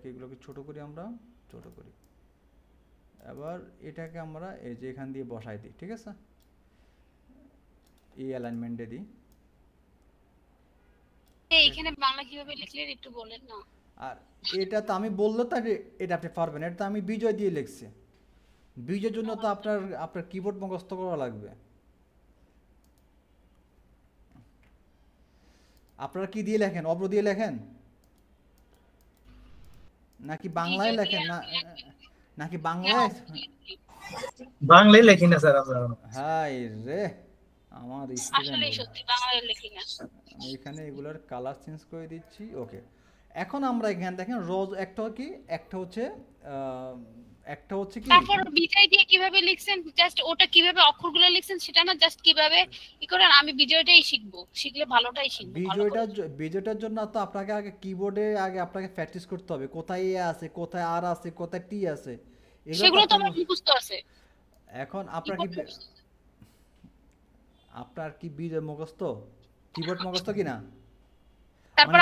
এগুলোকে ছোট করি, আমরা ছোট করি। এবার এটাকে আমরা এই যে এখান দিয়ে বসাই দিই, ঠিক আছে, এই অ্যালাইনমেন্টে দিই। এখানে বাংলা কিভাবে লিখলেন একটু বলেন না। আর এটা তো আমি বললো তো এটা আপনি পারবেন, এটা তো আমি বিজয় দিয়ে লিখছি। বিজয়ের জন্য তো আপনার কিবোর্ড মুখস্থ করা লাগবে। আপনারা কি দিয়ে লেখেন? অব্র দিয়ে লেখেন নাকি বাংলায় লেখেন? নাকি বাংলায়? বাংলায় লেখি না স্যার আমরা। হাই রে, আমার আসলে সত্যি বাংলায় লিখি না। আমি এখানে এগুলার কালার চেঞ্জ করে দিচ্ছি। ওকে, এখন আমরা এখানে দেখেন রোজ একটা হচ্ছে কি তারপর বিজয় দিয়ে কিভাবে লিখছেন, জাস্ট ওটা কিভাবে অক্ষরগুলো লিখছেন সেটা না, জাস্ট কিভাবে কি করেন, আমি বিজয়টাই শিখবো, শিখলে ভালোটাই শিখবো। বিজয়টার জন্য তো আপনাকে আগে কিবোর্ডে আপনাকে প্র্যাকটিস করতে হবে, কোথায় এ আছে, কোথায় আর আছে, কোথায় টি আছে, সেগুলো তো আমার মুখস্থ আছে। এখন আপনার কি বিজয় মুখস্থ, কিবোর্ড মুখস্থ কিনা? তারপর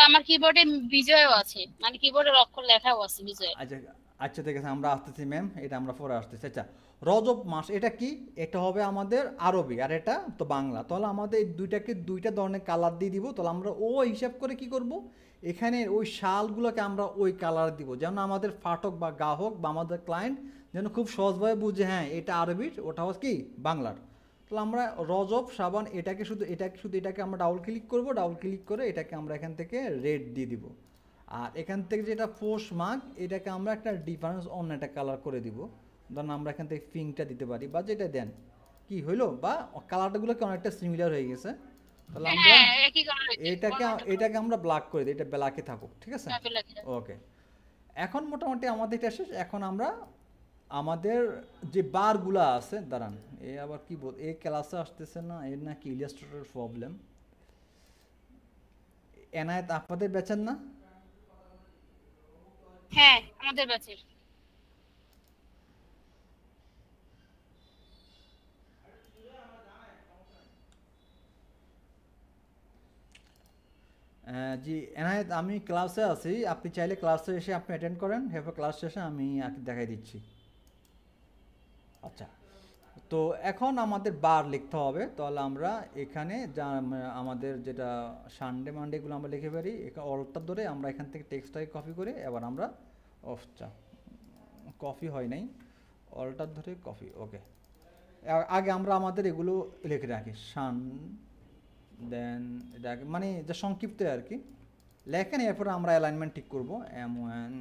আমার কিবোর্ডে বিজয়ও আছে, মানে কিবোর্ডের অক্ষর লেখাও আছে বিজয়। আচ্ছা আচ্ছা, ঠিক আছে, আমরা আসতেছি ম্যাম, এটা আমরা পরে আসতেছি। আচ্ছা, রজব মাস এটা কি? এটা হবে আমাদের আরবি আর এটা তো বাংলা। তাহলে আমাদের এই দুইটা ধরনের কালার দিয়ে দিব। তাহলে আমরা হিসাব করে কি করব, এখানে ওই শালগুলোকে আমরা ওই কালার দিব, যেন আমাদের ফাটক বা গ্রাহক বা আমাদের ক্লায়েন্ট যেন খুব সহজভাবে বুঝে, হ্যাঁ এটা আরবির, ওটা হচ্ছে কি বাংলার। তাহলে আমরা রজব, শাবান এটাকে আমরা ডাবল ক্লিক করব, ডাবল ক্লিক করে এটাকে আমরা এখান থেকে রেড দিয়ে দিব। আর এখান থেকে যেটা পৌষ মাঘ, এটাকে আমরা একটা ডিফারেন্স অন্য একটা কালার করে দিব। ধরুন আমরা এখান থেকে পিঙ্কটা দিতে পারি বা যেটা দেন, কি হইলো, বা কালারগুলোকে অনেকটা সিমিলার হয়ে গেছে। তাহলে আমরা এটাকে আমরা ব্ল্যাক করে দিই, এটা ব্ল্যাকে থাকুক, ঠিক আছে। ওকে, এখন মোটামুটি আমাদের এটা শেষ। এখন আমরা আমাদের যে বারগুলো আছে, দাঁড়ান আবার কি বল, এই ক্লাসে আসতেছে না, এর নাকি ইলাস্ট্রেটর প্রবলেম। এনায়েত আপনাদের বেচেন না? হ্যাঁ, আমাদের ব্যাচের। জি এনায়েত, আমি ক্লাসে আছি, আপনি চাইলে ক্লাসে এসে আপনি অ্যাটেন্ড করেন, এরপর ক্লাস শেষে আমি দেখাই দিচ্ছি। আচ্ছা, তো এখন আমাদের বার লিখতে হবে। তাহলে আমরা এখানে আমাদের যেটা সানডে মানডেগুলো আমরা লিখে পারি, অলটা ধরে আমরা এখান থেকে টেক্সটটাকে কপি করে, এবার আমরা কপি হয় নাই, অলটার ধরে কপি। ওকে, আগে আমরা আমাদের এগুলো লিখে রাখি, দেন এটা মানে যা সংক্ষিপ্ত আর কি। লেখেন, এরপর আমরা অ্যালাইনমেন্ট ঠিক করব। M1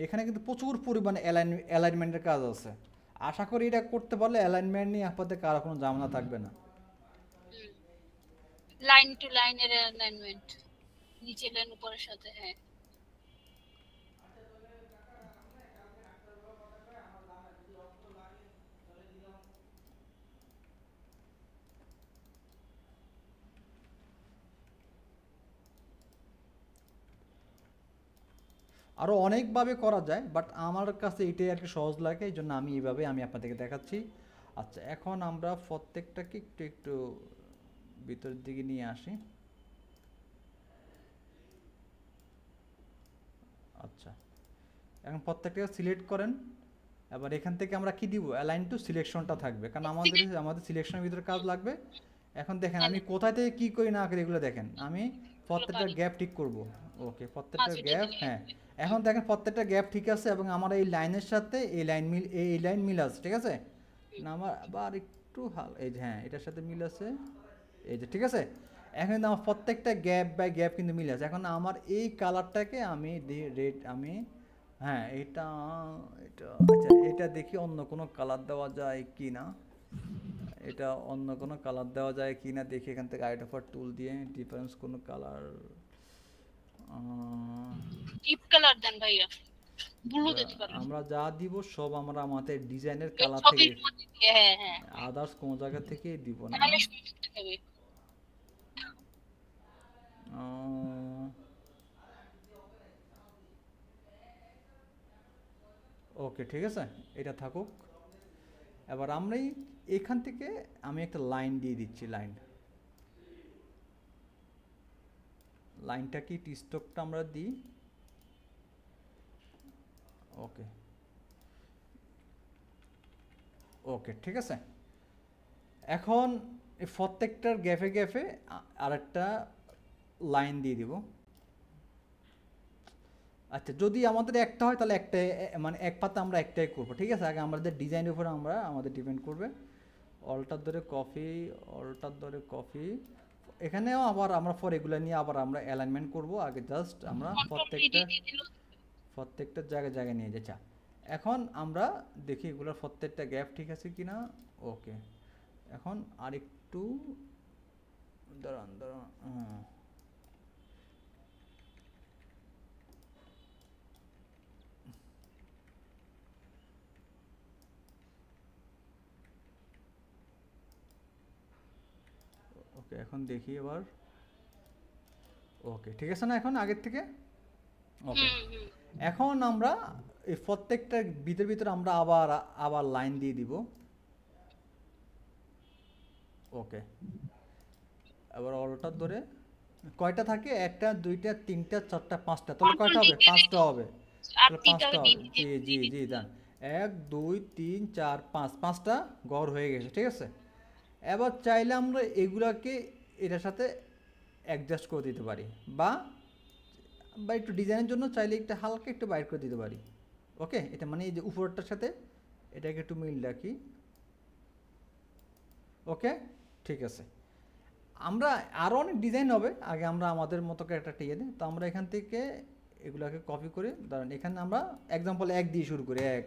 এখানে কিন্তু প্রচুর পরিমাণে অ্যালাইনমেন্টের কাজ আছে। আশা করি এটা করতে পারলে অ্যালাইনমেন্ট নিয়ে আপনাদের কারো কোনো ঝামেলা থাকবে না। লাইন টু লাইনের অ্যালাইনমেন্ট, নিচে লাইন উপরের সাথে। হ্যাঁ, আরও অনেকভাবে করা যায়, বাট আমার কাছে এটাই আর কি সহজ লাগে, এই জন্য আমি এইভাবে আমি আপনাদেরকে দেখাচ্ছি। আচ্ছা, এখন আমরা প্রত্যেকটাকে একটু একটু ভিতরের দিকে নিয়ে আসি। আচ্ছা, এখন প্রত্যেকটাকে সিলেক্ট করেন। এবার এখান থেকে আমরা কি দিব, অ্যালাইন টু সিলেকশনটা থাকবে, কারণ আমাদের সিলেকশনের ভিতরে কাজ লাগবে। এখন দেখেন আমি কোথায় থেকে কি করি না করি এগুলো দেখেন, আমি প্রত্যেকটা গ্যাপ ঠিক করব। ওকে, প্রত্যেকটা গ্যাপ, হ্যাঁ। এখন দেখেন প্রত্যেকটা গ্যাপ ঠিক আছে, এবং আমার এই লাইনের সাথে এই লাইন মিল আছে, ঠিক আছে না? আমার আবার একটু এই যে, হ্যাঁ, এটার সাথে মিল আছে, এই যে, ঠিক আছে। এখন কিন্তু আমার প্রত্যেকটা গ্যাপ বাই গ্যাপ কিন্তু মিল আছে। এখন আমার এই কালারটাকে আমি রেড, আমি, হ্যাঁ, এটা এটা আচ্ছা, এটা দেখি অন্য কোনো কালার দেওয়া যায় কি না। এটা অন্য কোনো কালার দেওয়া যায় কি না দেখি, এখান থেকে আইডেন্টিফায়ার টুল দিয়ে ডিফারেন্স কোনো কালার, ডিপ কালার দেন ভাইয়া, ব্লু দিতে পারেন। আমরা যা দিব সব আমরা আমাদের ডিজাইনের কালার ছবির থেকে, মধ্যে দিয়ে, হ্যাঁ হ্যাঁ, আদার্স কোনো জায়গা থেকে দিব না। তাহলে সুন্দর হবে। ওকে, ঠিক আছে, এটা থাকুক। এবার আমরা এখান থেকে আমি একটা লাইন দিয়ে দিচ্ছি, লাইনটা কি টি-স্টকটা আমরা দিই। ওকে, ওকে, ঠিক আছে। এখন এই প্রত্যেকটার গ্যাপে গ্যাপে আরেকটা লাইন দিয়ে দিব। আচ্ছা, যদি আমাদের একটা হয় তাহলে একটাই, মানে এক পাতা আমরা একটাই করবো, ঠিক আছে। আগে আমাদের ডিজাইনের উপর আমাদের ডিপেন্ড করবে। অল্টার ধরে কপি, এখানেও আবার আমরা ফর এগুলো নিয়ে আবার আমরা অ্যালাইনমেন্ট করব। আগে জাস্ট আমরা প্রত্যেকটা জায়গায় নিয়ে যাচ্ছি। এখন আমরা দেখি এগুলোর প্রত্যেকটা গ্যাপ ঠিক আছে কিনা। ওকে, এখন আরেকটু দাঁড়ান, ওকে, এখন দেখি এবার। ওকে, ঠিক আছে না এখন আগের থেকে? ওকে, এখন আমরা এই প্রত্যেকটা ভিতরে আমরা আবার লাইন দিয়ে দিব। ওকে, এবার অলটার ধরে কয়টা থাকে, একটা, দুইটা, তিনটা, চারটা, পাঁচটা, তাহলে কয়টা হবে? পাঁচটা হবে। তাহলে পাঁচটা হবে, জি জি জি, দেন 1 2 3 4 5, পাঁচটা গড় হয়ে গেছে, ঠিক আছে। এবার চাইলে আমরা এগুলাকে এটার সাথে অ্যাডজাস্ট করে দিতে পারি, বা একটু ডিজাইনের জন্য চাইলে একটু হালকা একটু বাইর করে দিতে পারি। ওকে, এটা মানে এই যে উপরটার সাথে এটাকে একটু মিল রাখি। ওকে, ঠিক আছে। আমরা আরও অনেক ডিজাইন হবে, আগে আমরা আমাদের মতো করে একটা ইয়ে দিই। তো আমরা এখান থেকে এগুলোকে কপি করে, ধরেন এখানে আমরা এক্সাম্পল 1 দিয়ে শুরু করি। 1,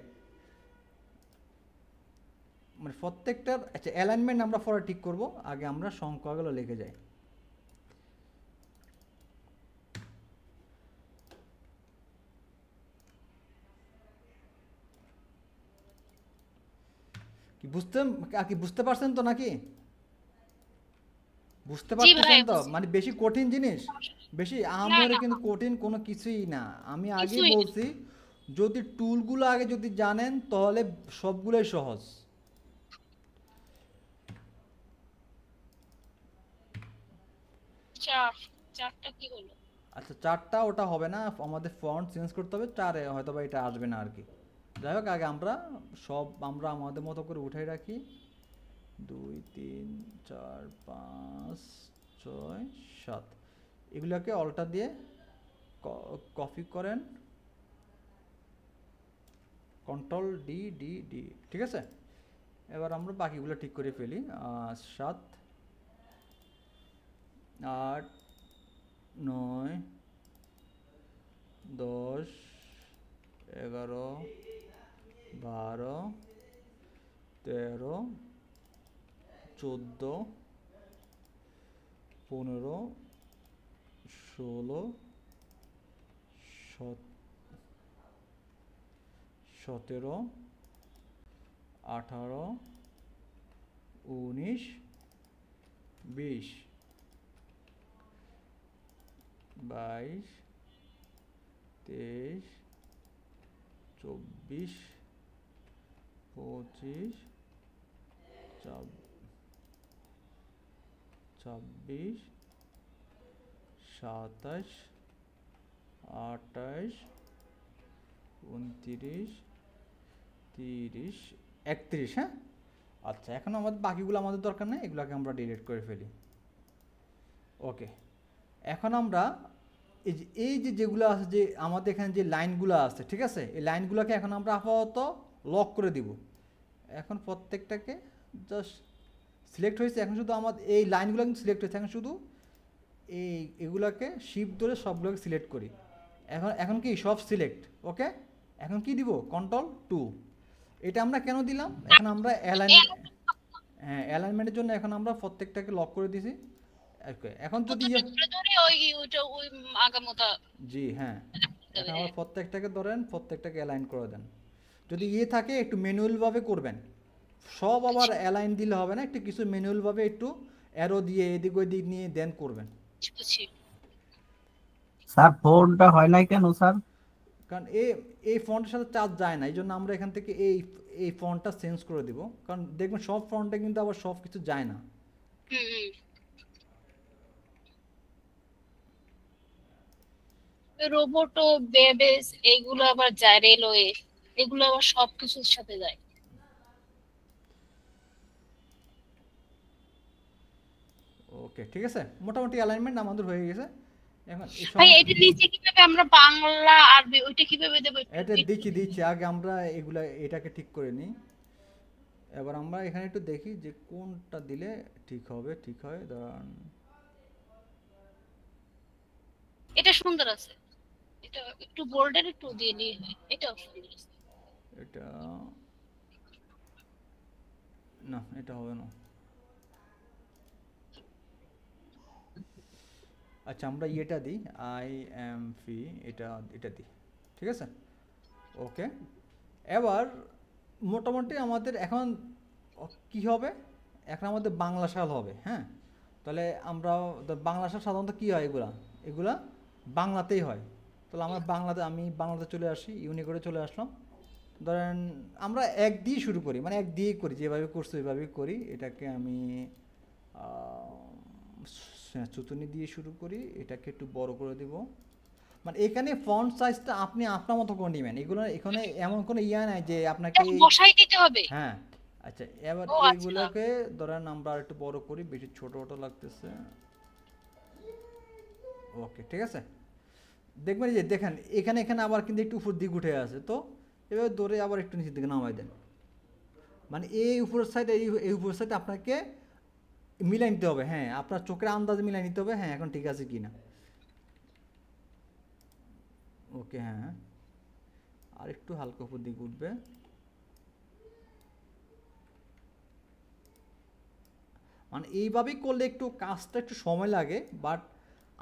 মানে প্রত্যেকটার, আচ্ছা, অ্যালাইনমেন্ট আমরা পরে ঠিক করব, আগে আমরা সংখ্যাগুলো লিখে যাই। কি বুঝতে পারছেন তো নাকি? বুঝতে পারতেছেন তো? মানে বেশি কঠিন জিনিস, বেশি আহামরি কিন্তু কঠিন কোনো কিছুই না। আমি আগেই বলছি, যদি টুলগুলো আগে যদি জানেন তাহলে সবগুলোই সহজ। চারটা কি হলো? আচ্ছা, 4টা ওটা হবে না, আমাদের ফন্ট চেঞ্জ করতে হবে। 4-এ হয়তো বা এটা আসবে না আর কি। যাই হোক, আগে আমরা আমাদের মতো করে উঠাই রাখি। 2 3 4 5 6 7, এগুলোকে অল্টার দিয়ে কপি করেন, কন্ট্রোল ডি ডি ডি, ঠিক আছে। এবার আমরা বাকিগুলো ঠিক করে ফেলি। 7 8 9 10 11 12 13 14 15 16 17 18 19 20 22 23 24 25 26 27 28 29 30 31। হ্যাঁ, আচ্ছা এখন আমাদের বাকিগুলো আমাদের দরকার নেই, এগুলোকে আমরা ডিলিট করে ফেলি। ওকে, এখন আমরা এই যে যেগুলো আছে, যে আমাদের এখানে যে লাইনগুলো আছে, ঠিক আছে, এই লাইনগুলোকে এখন আমরা আপাতত লক করে দিব। এখন প্রত্যেকটাকে জাস্ট সিলেক্ট হয়েছে, এখন শুধু আমাদের এই লাইনগুলো কিন্তু সিলেক্ট হয়েছে, এখন শুধু এগুলোকে শিফট ধরে সবগুলোকে সিলেক্ট করি। এখন কি সব সিলেক্ট। ওকে, এখন কি দিব, Ctrl+2। এটা আমরা কেন দিলাম, এখন আমরা অ্যালাইনমেন্টের জন্য এখন আমরা প্রত্যেকটাকে লক করে দিয়েছি। এখন যদি জি হ্যাঁ, এখন আবার প্রত্যেকটাকে ধরেন, প্রত্যেকটাকে অ্যালাইন করে দেন। যদি থাকে একটু ম্যানুয়াল ভাবে করবেন, সব আবার অ্যালাইন দিলে হবে না, একটু কিছু ম্যানুয়াল ভাবে একটু অ্যারো দিয়ে এদিক ওদিক নিয়ে দেন করবেন। স্যার ফোনটা হয় নাই কেন স্যার? কারণ এই ফন্টের সাথে চার্জ যায় না, এই জন্য আমরা এখান থেকে এই ফন্টটা চেঞ্জ করে দিব। কারণ দেখবেন সব ফন্টে কিন্তু আবার সব কিছু যায় না। রোবোটো, বেবেস এগুলো আবার যায়, রেলওয়ে এগুলো আবার সবকিছুর সাথে যায়। ওকে ঠিক আছে, মোটামুটি অ্যালাইনমেন্ট আমাদের হয়ে গেছে। এখন ভাই এটা নিচে কিভাবে আমরা বাংলা আরবি ওইটা কিভাবে দেব? এটা দিচ্ছি আগে আমরা এটাকে ঠিক করে নিই। এবার আমরা এখানে একটু দেখি যে কোনটা দিলে ঠিক হবে। ঠিক হয়, দাঁড়ান, এটা সুন্দর আছে, এটা একটু বোল্ডার একটু দিয়ে নিয়ে হয়, এটাও সুন্দর আছে। এটা না, এটা হবে না। আচ্ছা আমরা এটা দিই, IMP, এটা দিই, ঠিক আছে। ওকে, এবার মোটামুটি আমাদের এখন কি হবে, এখন আমাদের বাংলা সাল হবে। হ্যাঁ, তাহলে আমরা বাংলা সাল সাধারণত কী হয়, এগুলা বাংলাতেই হয়। তাহলে আমি বাংলাতে চলে আসি, ইউনিকোডে চলে আসলাম। ধরেন আমরা 1 দিয়ে শুরু করি, মানে 1 দিয়েই করি, যেভাবে করছি ওইভাবেই করি। এটাকে আমি চুতুনি দিয়ে শুরু করি, এটাকে একটু বড় করে দিব। মানে এখানে ফন্ট সাইজটা আপনি আপনার মতো করে নেবেন, এখানে এমন কোনো নাই যে আপনাকে বসাই দিতে হবে। হ্যাঁ, আচ্ছা এবার এইগুলোকে ধরেন আমরা একটু বড় করি, বেশি ছোট লাগতেছে। ওকে ঠিক আছে, দেখবেন যে দেখেন এখানে আবার কিন্তু একটু উপর দিকে উঠে আছে, তো এবার ধরে আবার একটু নিচের দিকে নামাই দেন। মানে এই উপরের সাইড এই উপরের সাইড আপনাকে মিলাই নিতে হবে। হ্যাঁ, আপনার চোখের আন্দাজে মিলাই নিতে হবে, হ্যাঁ এখন ঠিক আছে কিনা। ওকে, হ্যাঁ আর একটু হালকা উপর দিকে উঠবে। মানে এইভাবেই করলে একটু কাজটা একটু সময় লাগে, বাট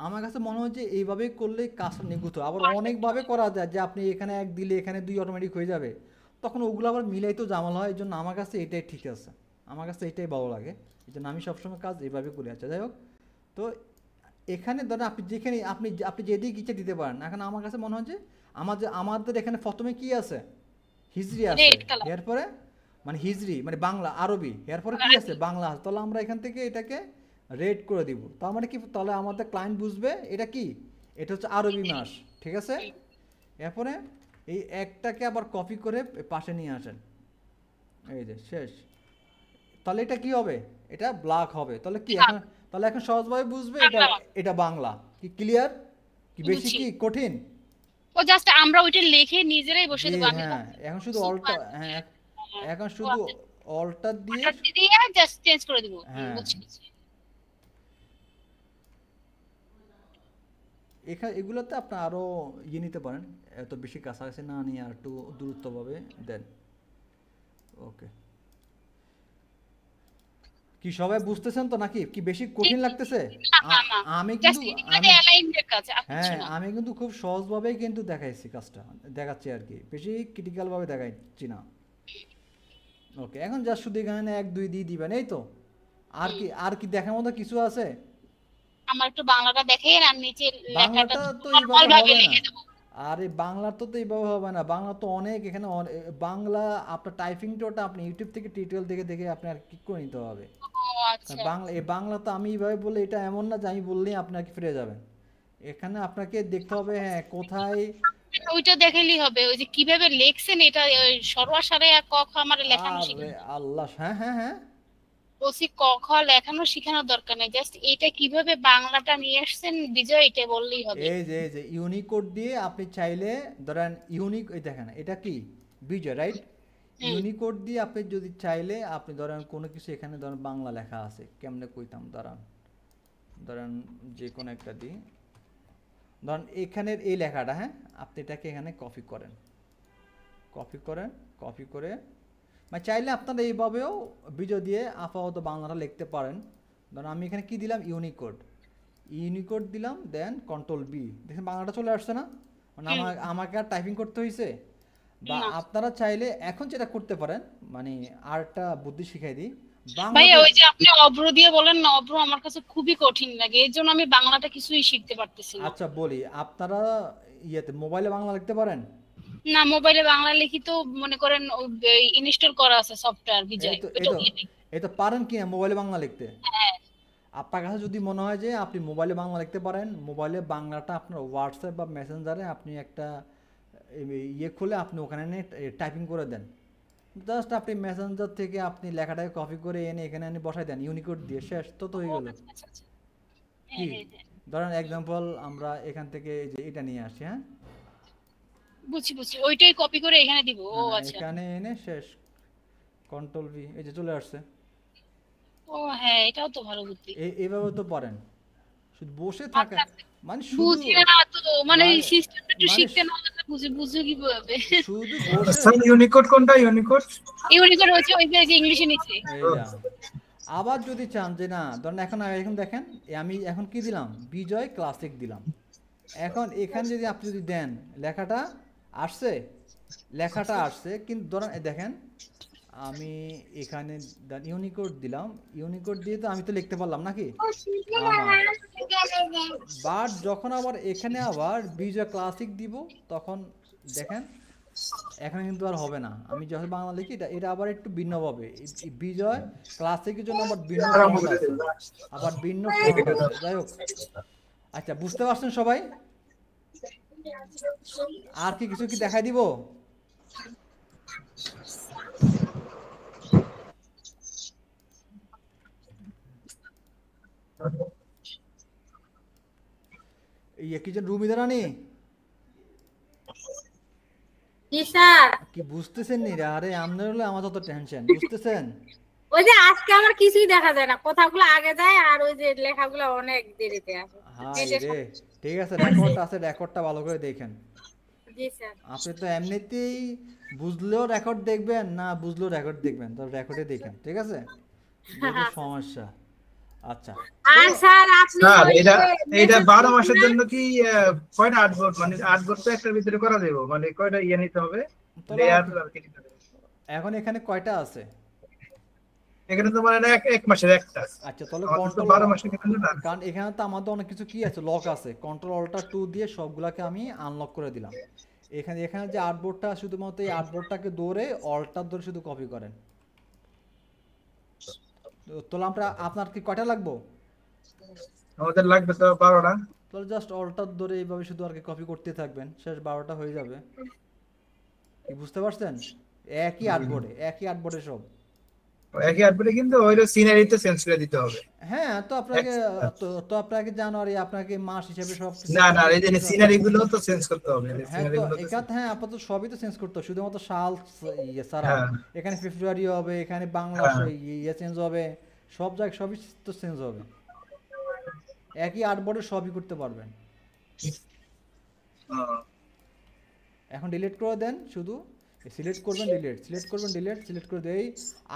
আমার কাছে মনে হয় যে এইভাবেই করলে কাজটা নিখুঁত হয়। আবার অনেকভাবে করা যায়, যে আপনি এখানে 1 দিলে এখানে 2 অটোমেটিক হয়ে যাবে, তখন ওগুলো আবার মিলাইতেও ঝামেলা হয়। এই জন্য আমার কাছে এটাই ঠিক আছে, আমার কাছে এটাই ভালো লাগে, এই জন্য আমি সবসময় কাজ এইভাবে করি। আচ্ছা যাই হোক, তো এখানে ধরেন আপনি যেখানে আপনি যেদিকে ইচ্ছে দিতে পারেন। এখন আমার কাছে মনে হয় যে আমাদের এখানে প্রথমে কি আছে, হিজরি আছে, এরপরে মানে হিজরি মানে বাংলা আরবি, এরপরে কি আছে বাংলা আছে। তাহলে আমরা এখান থেকে এটাকে রেড করে দিব। তার মানে কি, তাহলে আমাদের ক্লায়েন্ট বুঝবে এটা কি, এটা হচ্ছে আরবি মাস, ঠিক আছে। এরপরে এই একটাকে আবার কপি করে পাশে নিয়ে আসেন, এই যে শেষ। তাহলে এটা কি হবে, এটা ব্ল্যাক হবে। তাহলে কি এখন সহজভাবে বুঝবে এটা বাংলা। কি ক্লিয়ার, কি বেশি কি কঠিন? ও জাস্ট আমরা ওইটা লিখে নিজেরাই বসে দেব। আমি হ্যাঁ, এখন শুধু অল্টা, হ্যাঁ এখন শুধু অল্টার দিয়ে জাস্ট চেঞ্জ করে দেব। বুঝছি। এগুলোতে আপনি আরো নিতে পারেন, এত বেশি কাছাকাছি না নিয়ে আর একটু দূরত্বভাবে দেন। ওকে, কি সবাই বুঝতেছেন তো নাকি? কি বেশি কঠিন লাগতেছে? আমি কিন্তু হ্যাঁ, আমি কিন্তু খুব সহজভাবেই কিন্তু দেখাচ্ছি আর কি, বেশি ক্রিটিক্যাল ভাবে দেখাচ্ছি না। ওকে, এখন জাস্ট শুধু এখানে 1 2 দিয়ে দিবেন, এই তো। আর কি দেখার মতো কিছু আছে? আমার একটু বাংলাটা দেখাই, আর নিচে লেখাটা বাংলাটা তো নরমাল এইভাবে ভাবে হবে না। লিখে দেব। আরে বাংলা তো এইভাবে হবে না, বাংলা তো অনেক এখানে বাংলা আপনার টাইপিংটা আপনি ইউটিউব থেকে টিউটোরিয়াল দেখে দেখে আপনার কি করে নিতে হবে। ও আচ্ছা, বাংলা তো আমি এইভাবে বলে এটা এমন না যে আমি বললেই আপনাকে ফিরে যাবেন। এখানে আপনাকে দেখতে হবে হ্যাঁ কোথায়। ওইটা দেখাইলেই হবে, ওই যে কিভাবে লেখছেন এটা ওই সর্বসারে ক খ আমার লেখানো আরে শিখানো। আল্লাহ, হ্যাঁ হ্যাঁ হ্যাঁ, বলছি ক খ লেখানো শিখানোর দরকার নেই, জাস্ট এটা কিভাবে বাংলাটা নিয়ে আসছেন বিজয়, এটা বললেই হবে। এই যে ইউনিকোড দিয়ে আপনি চাইলে ধরেন এই দেখেন এটা কি বিজয়, রাইট? ইউনিকোড দিয়ে আপনি যদি চাইলে আপনি ধরেন কোনো কিছু এখানে ধরেন বাংলা লেখা আছে, কেমনে কইতাম, ধরেন যে কোনো একটা দিই, ধরেন এখানের এই লেখাটা, হ্যাঁ, আপনি এটাকে এখানে কপি করে মানে চাইলে আপনারা এইভাবেও বিজয় দিয়ে আপাতত বাংলাটা লিখতে পারেন। ধরেন আমি এখানে কি দিলাম, ইউনিকোড দিলাম, দেন কন্ট্রোল বি, দেখেন বাংলাটা চলে আসছে না? মানে আমাকে আর টাইপিং করতে হয়েছে। বা আপনারা চাইলে এখন যেটা করতে পারেন, মানে আর একটা বুদ্ধি শিখাই দিই, ভাই ওই যে আপনি অভ্র দিয়ে বলেন না, অভ্র আমার কাছে খুবই কঠিন লাগে, এর জন্য আমি বাংলাটা কিছুই শিখতে পারতেছি না। আচ্ছা বলি, আপনারা মোবাইলে বাংলা লিখতে পারেন? না, মোবাইলে বাংলা লিখি তো মনে করেন ইনস্টল করা আছে সফটওয়্যার বিজয়, এই তো পারেন কি না মোবাইলে বাংলা লিখতে? হ্যাঁ। আপনার কাছে যদি মনে হয় যে আপনি মোবাইলে বাংলা লিখতে পারেন, মোবাইলে বাংলাটা আপনার হোয়াটসঅ্যাপ বা মেসেঞ্জারে আপনি একটা খুলে আপনি ওখানে টাইপিং করে দেন। জাস্ট আপনি মেসেঞ্জার থেকে আপনি লেখাটাকে কপি করে এনে এখানে এনে বসাই দেন ইউনিকোড দিয়ে, শেষ তো হয়ে গেল। কি ধরেন এক্সাম্পল আমরা এখান থেকে এই যে এটা নিয়ে আসি, হ্যাঁ বুঝছি ওইটাই কপি করে এখানে দিব। ও আচ্ছা, এখানে এনে শেষ, কন্ট্রোল ভি, এই যে চলে আসছে। ও হ্যাঁ, এটাও তো ভালো বুদ্ধি। এইভাবে তো পারেন, শুধু বসে থাকা মানে শুধু বুঝি না তো, মানে সিস্টেমটা একটু শিখতে না হলে বুঝি কিভাবে। শুধু বসে স্যার ইউনিকোড কোনটা? ইউনিকোড হচ্ছে ওই যে ইংলিশে নিচে। আবার যদি চান যে না ধরেন এখন দেখেন আমি এখন কি দিলাম, বিজয় ক্লাসিক দিলাম। এখন এখানে যদি আপনি যদি দেন লেখাটা আসছে কিন্তু ধরেন দেখেন আমি এখানে ইউনিকোড দিলাম, ইউনিকোড দিয়ে তো আমি তো লিখতে পারলাম নাকি, বাট যখন আবার এখানে আবার বিজয় ক্লাসিক দিব তখন দেখেন এখানে কিন্তু আর হবে না। আমি যখন বাংলা লিখি এটা আবার একটু ভিন্ন হবে, বিজয় ক্লাসিকের জন্য আবার ভিন্ন ফন্ট আছে, যাই হোক। আচ্ছা বুঝতে পারছেন সবাই? আর কি কিছু কি দেখাই দিব? কি যেন রুমিদা রানী জি স্যার। কি বুঝতেছেন নি? আরে আপনার হলে আমার যত টেনশন, বুঝতেছেন? ওই যে আজকে আমার কিছুই দেখা যায় না, কথাগুলো আগে যায় আর ওই যে লেখাগুলো অনেক দেরিতে আসে। হাই রে, ঠিক আছে, রেকর্ডটা ভালো করে দেখেন। জি স্যার। আপনি তো এমনিতেই বুঝলেও রেকর্ড দেখবেন, না বুঝলেও রেকর্ড দেখবেন, তো রেকর্ডে দেখেন, ঠিক আছে? সমস্যা। আচ্ছা আর স্যার আপনি এটা 12 মাসের জন্য কি কয়টা আর্টবোর্ড, মানে আর্টবোর্ড তো একটার ভিতরে করা দেব, মানে কয়টা নিতে হবে লেয়ার? এখন এখানে কয়টা আছে? এখানে তো মানে এক মাসের একটা। আচ্ছা তাহলে কন্ট্রোল 12 মাসের কিন্তু না, কারণ এখানে তো আমাদের অনেক কিছু কি আছে, লক আছে। কন্ট্রোল অল্টার 2 দিয়ে সবগুলাকে আমি আনলক করে দিলাম। এখানে যে আর্টবোর্ডটা শুধুমাত্র এই আর্টবোর্ডটাকে ধরে অল্টার ধরে শুধু কপি করেন। তো আপনার কি কয়টা লাগবে? আমাদের লাগবে তো 12টা। তাহলে জাস্ট অল্টার ধরে এইভাবে শুধু আর কি কপি করতে থাকবেন, শেষ 12টা হয়ে যাবে। কি বুঝতে পারছেন? একই আর্টবোর্ডে সব একই আর্টবোর্ডে, কিন্তু ওইটা সিনারি তো চেঞ্জ করে দিতে হবে। হ্যাঁ তো আপনাকে জানুয়ারি আপনাকে মাস হিসেবে সব না এই যে সিনারি গুলো তো চেঞ্জ করতে হবে। হ্যাঁ তো হ্যাঁ আপাতত সবই তো চেঞ্জ করতে হবে, শুধুমাত্র সাল ছাড়া। এখানে ফেব্রুয়ারি হবে, এখানে বাংলা চেঞ্জ হবে, সব জায়গায় সবই তো চেঞ্জ হবে। একই আর্টবোর্ডে সবই করতে পারবেন। এখন ডিলিট করে দেন, শুধু সিলেক্ট করবেন ডিলিট, সিলেক্ট করবেন ডিলিট, সিলেক্ট করে দিয়ে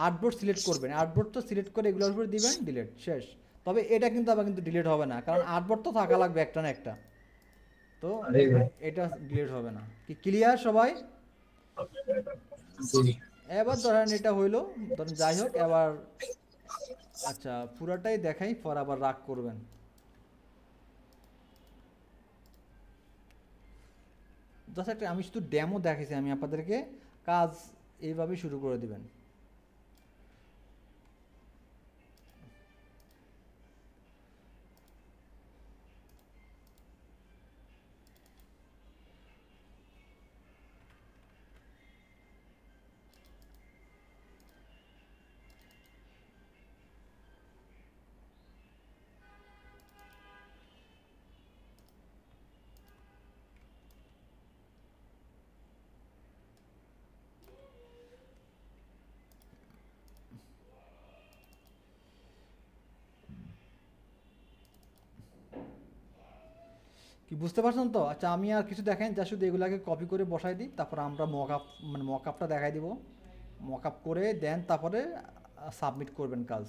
আর্টবোর্ড সিলেক্ট করবেন, আর্টবোর্ডটা সিলেক্ট করে এগুলোর উপর দিবেন ডিলিট, শেষ। তবে এটা কিন্তু আবার কিন্তু ডিলিট হবে না, কারণ আর্টবোর্ড তো থাকা লাগবে একটা না একটা, তো এটা ডিলিট হবে না। কি ক্লিয়ার সবাই? এবার ধরেন এটা হইলো, ধরেন যাই হোক, এবার আচ্ছা পুরাটাই দেখাই, পর আবার রাগ করবেন। জাস্ট একটা আমি শুধু ডেমো দেখাইছি, আমি আপনাদেরকে কাজ এইভাবে শুরু করে দিবেন। কি বুঝতে পারছেন তো? আচ্ছা আমি আর কিছু দেখেন, যা শুধু এগুলাকে কপি করে বসাই দিই, তারপর আমরা মকআপ মানে মকআপটা দেখাই দিব, মকআপ করে দেন তারপরে সাবমিট করবেন কাজ।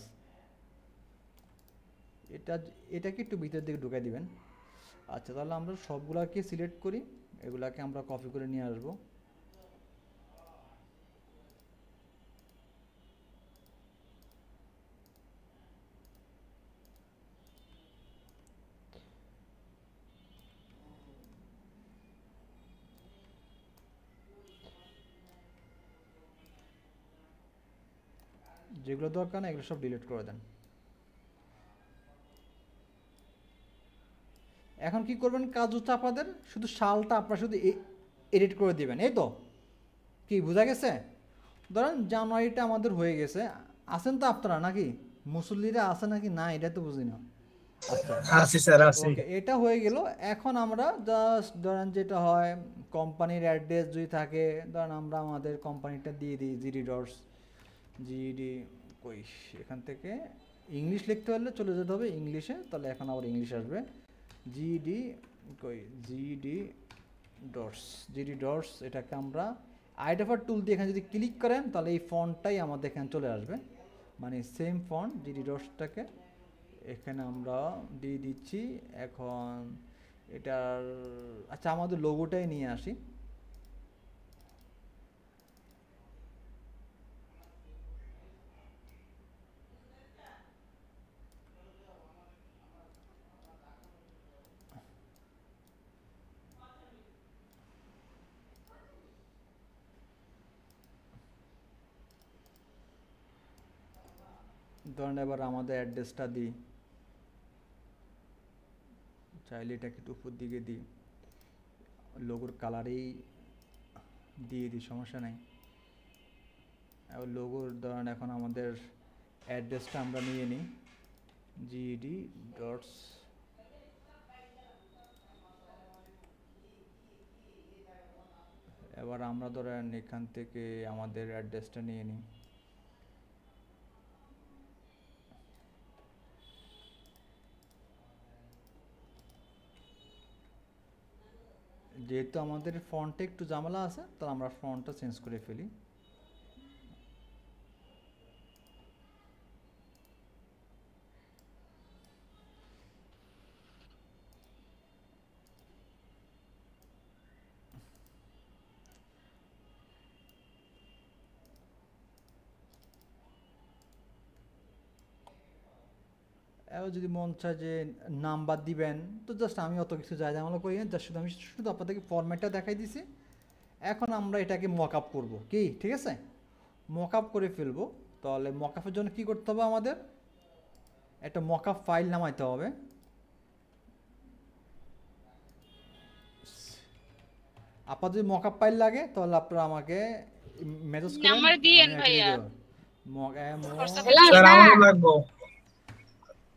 এটাকে একটু ভিতরের দিকে ঢুকাই দিবেন। আচ্ছা তাহলে আমরা সবগুলাকে সিলেক্ট করি, এগুলাকে আমরা কপি করে নিয়ে আসবো। যেগুলো দরকার না এগুলো সব ডিলিট করে দেন। এখন কি করবেন, কাজ হচ্ছে আপনাদের শুধু সালটা আপনারা শুধু এডিট করে দিবেন, এই তো। কি বোঝা গেছে? ধরেন জানুয়ারিটা আমাদের হয়ে গেছে, আছেন তো আপনারা নাকি? মুসল্লিরা আছে নাকি না এটা তো বুঝি না। আচ্ছা ওকে, এটা হয়ে গেল। এখন আমরা জাস্ট ধরেন যেটা হয় কোম্পানির অ্যাড্রেস যদি থাকে, ধরেন আমরা আমাদের কোম্পানিটা দিয়ে দিই জিডি ডটস, জিডি কই, এখান থেকে ইংলিশ লিখতে হলে চলে যেতে হবে ইংলিশে, তাহলে এখন আবার ইংলিশ আসবে। জিডি কই, জিডি ডটস, এটাকে আমরা আইডেফার টুল দিয়ে এখানে যদি ক্লিক করেন তাহলে এই ফন্টটাই আমাদের এখানে চলে আসবে, মানে সেম ফন্ট জিডি ডটসটাকে এখানে আমরা দিয়ে দিচ্ছি। এখন এটার আচ্ছা আমাদের লোগোটাই নিয়ে আসি। ধরেন এবার আমাদের অ্যাড্রেসটা দিই, চাইলে এটাকে একটু উপর দিকে দিই, লোগোর কালারেই দিয়ে দিই, সমস্যা নাই। এবার লোগোর ধরেন এখন আমাদের অ্যাড্রেসটা আমরা নিয়ে নিই, জিডি ডটস, এবার আমরা ধরেন এখান থেকে আমাদের অ্যাড্রেসটা নিয়ে নিই। যেহেতু আমাদের ফন্টে একটু ঝামেলা আছে, তাহলে আমরা ফন্টটা চেঞ্জ করে ফেলি। এবার যদি মন চায় যে নাম্বার দিবেন, তো জাস্ট আমি অত কিছু যাই জামালা করি না, জাস্ট আমি শুধু আপনাদেরকে ফরম্যাটটা দেখাই দিছি। এখন আমরা এটাকে মক আপ করবো, কি ঠিক আছে? মক আপ করে ফেলবো। তাহলে মক আপের জন্য কী করতে হবে, আমাদের একটা মক আপ ফাইল নামাইতে হবে। আপনার যদি মক আপ ফাইল লাগে তাহলে আপনারা আমাকে মেসেজ করেন, নাম্বার দিয়েন ভাইয়া।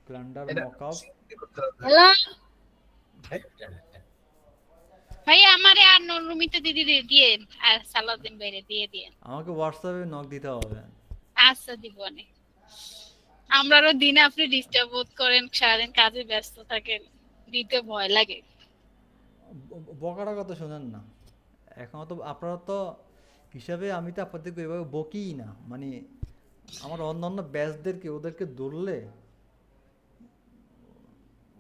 Calendar mockup. হ্যালো ভাইয়া আমারে আর নরুমিতে দিদি দিয়ে আর সালাউদ্দিন ভাইরে দিয়ে দিয়ে আমাকে হোয়াটসঅ্যাপে নক দিতে হবে। আচ্ছা দিবনে। আমরাও দিনে আপনি ডিস্টার্ব বোধ করেন, সারাদিন কাজে ব্যস্ত থাকেন, দিতে ভয় লাগে। বকাটা কথা শোনেন না, এখন তো আপনারা তো হিসাবে, আমি তো আপনাদেরকে ওইভাবে বকিই না, মানে আমার অন্যান্য ব্যাচদেরকে ওদেরকে ধরলে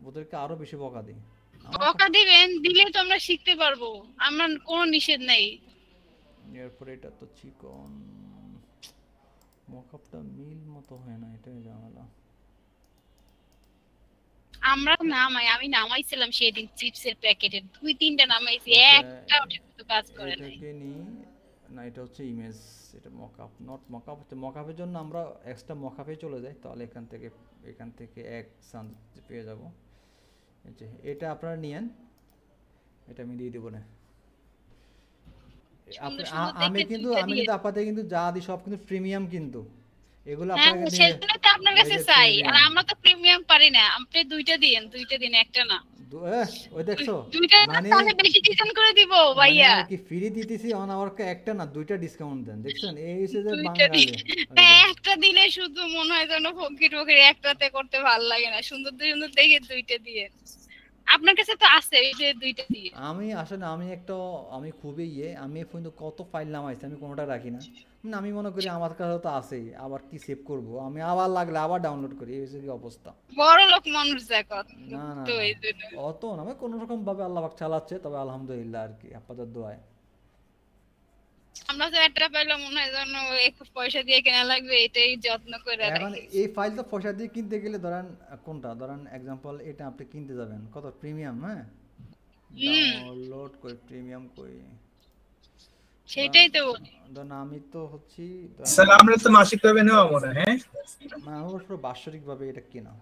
ওদেরকে আরো বেশি বকা দিই। বকা দিবেন, দিলে তো আমরা শিখতে পারবো, আমার কোনো নিষেধ নাই। এরপরে এটা তো চিকন মকআপটা মিল মতো হয় না, এটাই ঝামেলা। আমরা নামাই, আমি নামাইছিলাম সেদিন চিপসের প্যাকেটে 2-3টা নামাইছি, একটা তো কাজ করে নাই। এটাকে নি না, এটা হচ্ছে ইমেজ, এটা মকআপ নট মকআপ হচ্ছে। মকআপের জন্য আমরা এক্সট্রা মকআপে চলে যাই, তাহলে এখান থেকে এক চান্স পেয়ে যাব। এই যে এটা আপনারা নিয়েন, এটা আমি দিয়ে দেবো না। আমি কিন্তু আপনাদের কিন্তু যা দিই সব কিন্তু প্রিমিয়াম, কিন্তু এগুলো হ্যাঁ, আপনাকে সেজন্য তো আপনার কাছে চাই, আর আমরা তো প্রিমিয়াম পারি না। আপনি দুইটা দিন, একটা না। ওই দেখছো, দুইটা মানে তাহলে বেশি ডিসকাউন্ট করে দিব ভাইয়া। মানে কি ফ্রি দিতেছি অন আওয়ারকে, একটা না দুইটা ডিসকাউন্ট দেন, দেখছেন এই হচ্ছে যে দুইটা বাঙালি। একটা দিলে শুধু মনে হয় যেন ফকির ফকির, একটাতে করতে ভালো লাগে না, সুন্দর সুন্দর দেখে দুইটা দিয়ে। আপনার কাছে তো আছে এই যে দুইটা দিয়ে। আমি আসলে আমি খুবই আমি কিন্তু কত ফাইল নামাইছি, আমি কোনোটা রাখি না। মানে আমি মনে করি আমার কাছে তো আছেই, আবার কি সেভ করব, আমি আবার লাগলে আবার ডাউনলোড করি, এই হচ্ছে কি অবস্থা। বড় লোক মানুষ দেখত না না তো এই জন্য। অত না, আমি কোনো রকম ভাবে আল্লাহ পাক চালাচ্ছে, তবে আলহামদুলিল্লাহ আর কি, আপনাদের দোয়ায়। আমরা তো একটা পাইলাম মনে হয় যেন একটু পয়সা দিয়ে কেনা লাগবে, এটাই যত্ন করে এখন রাখি। এই ফাইলটা পয়সা দিয়ে কিনতে গেলে ধরেন কোনটা, ধরেন এক্সাম্পল এটা আপনি কিনতে যাবেন কত প্রিমিয়াম, হ্যাঁ ডাউনলোড কই প্রিমিয়াম কই, সেটাই তো বলি। ধরেন আমি তো হচ্ছি স্যার আমরা তো মাসিক ভাবে নেওয়া মনে হয়, হ্যাঁ না আমার পুরো বাৎসরিক ভাবে এটা কেনা।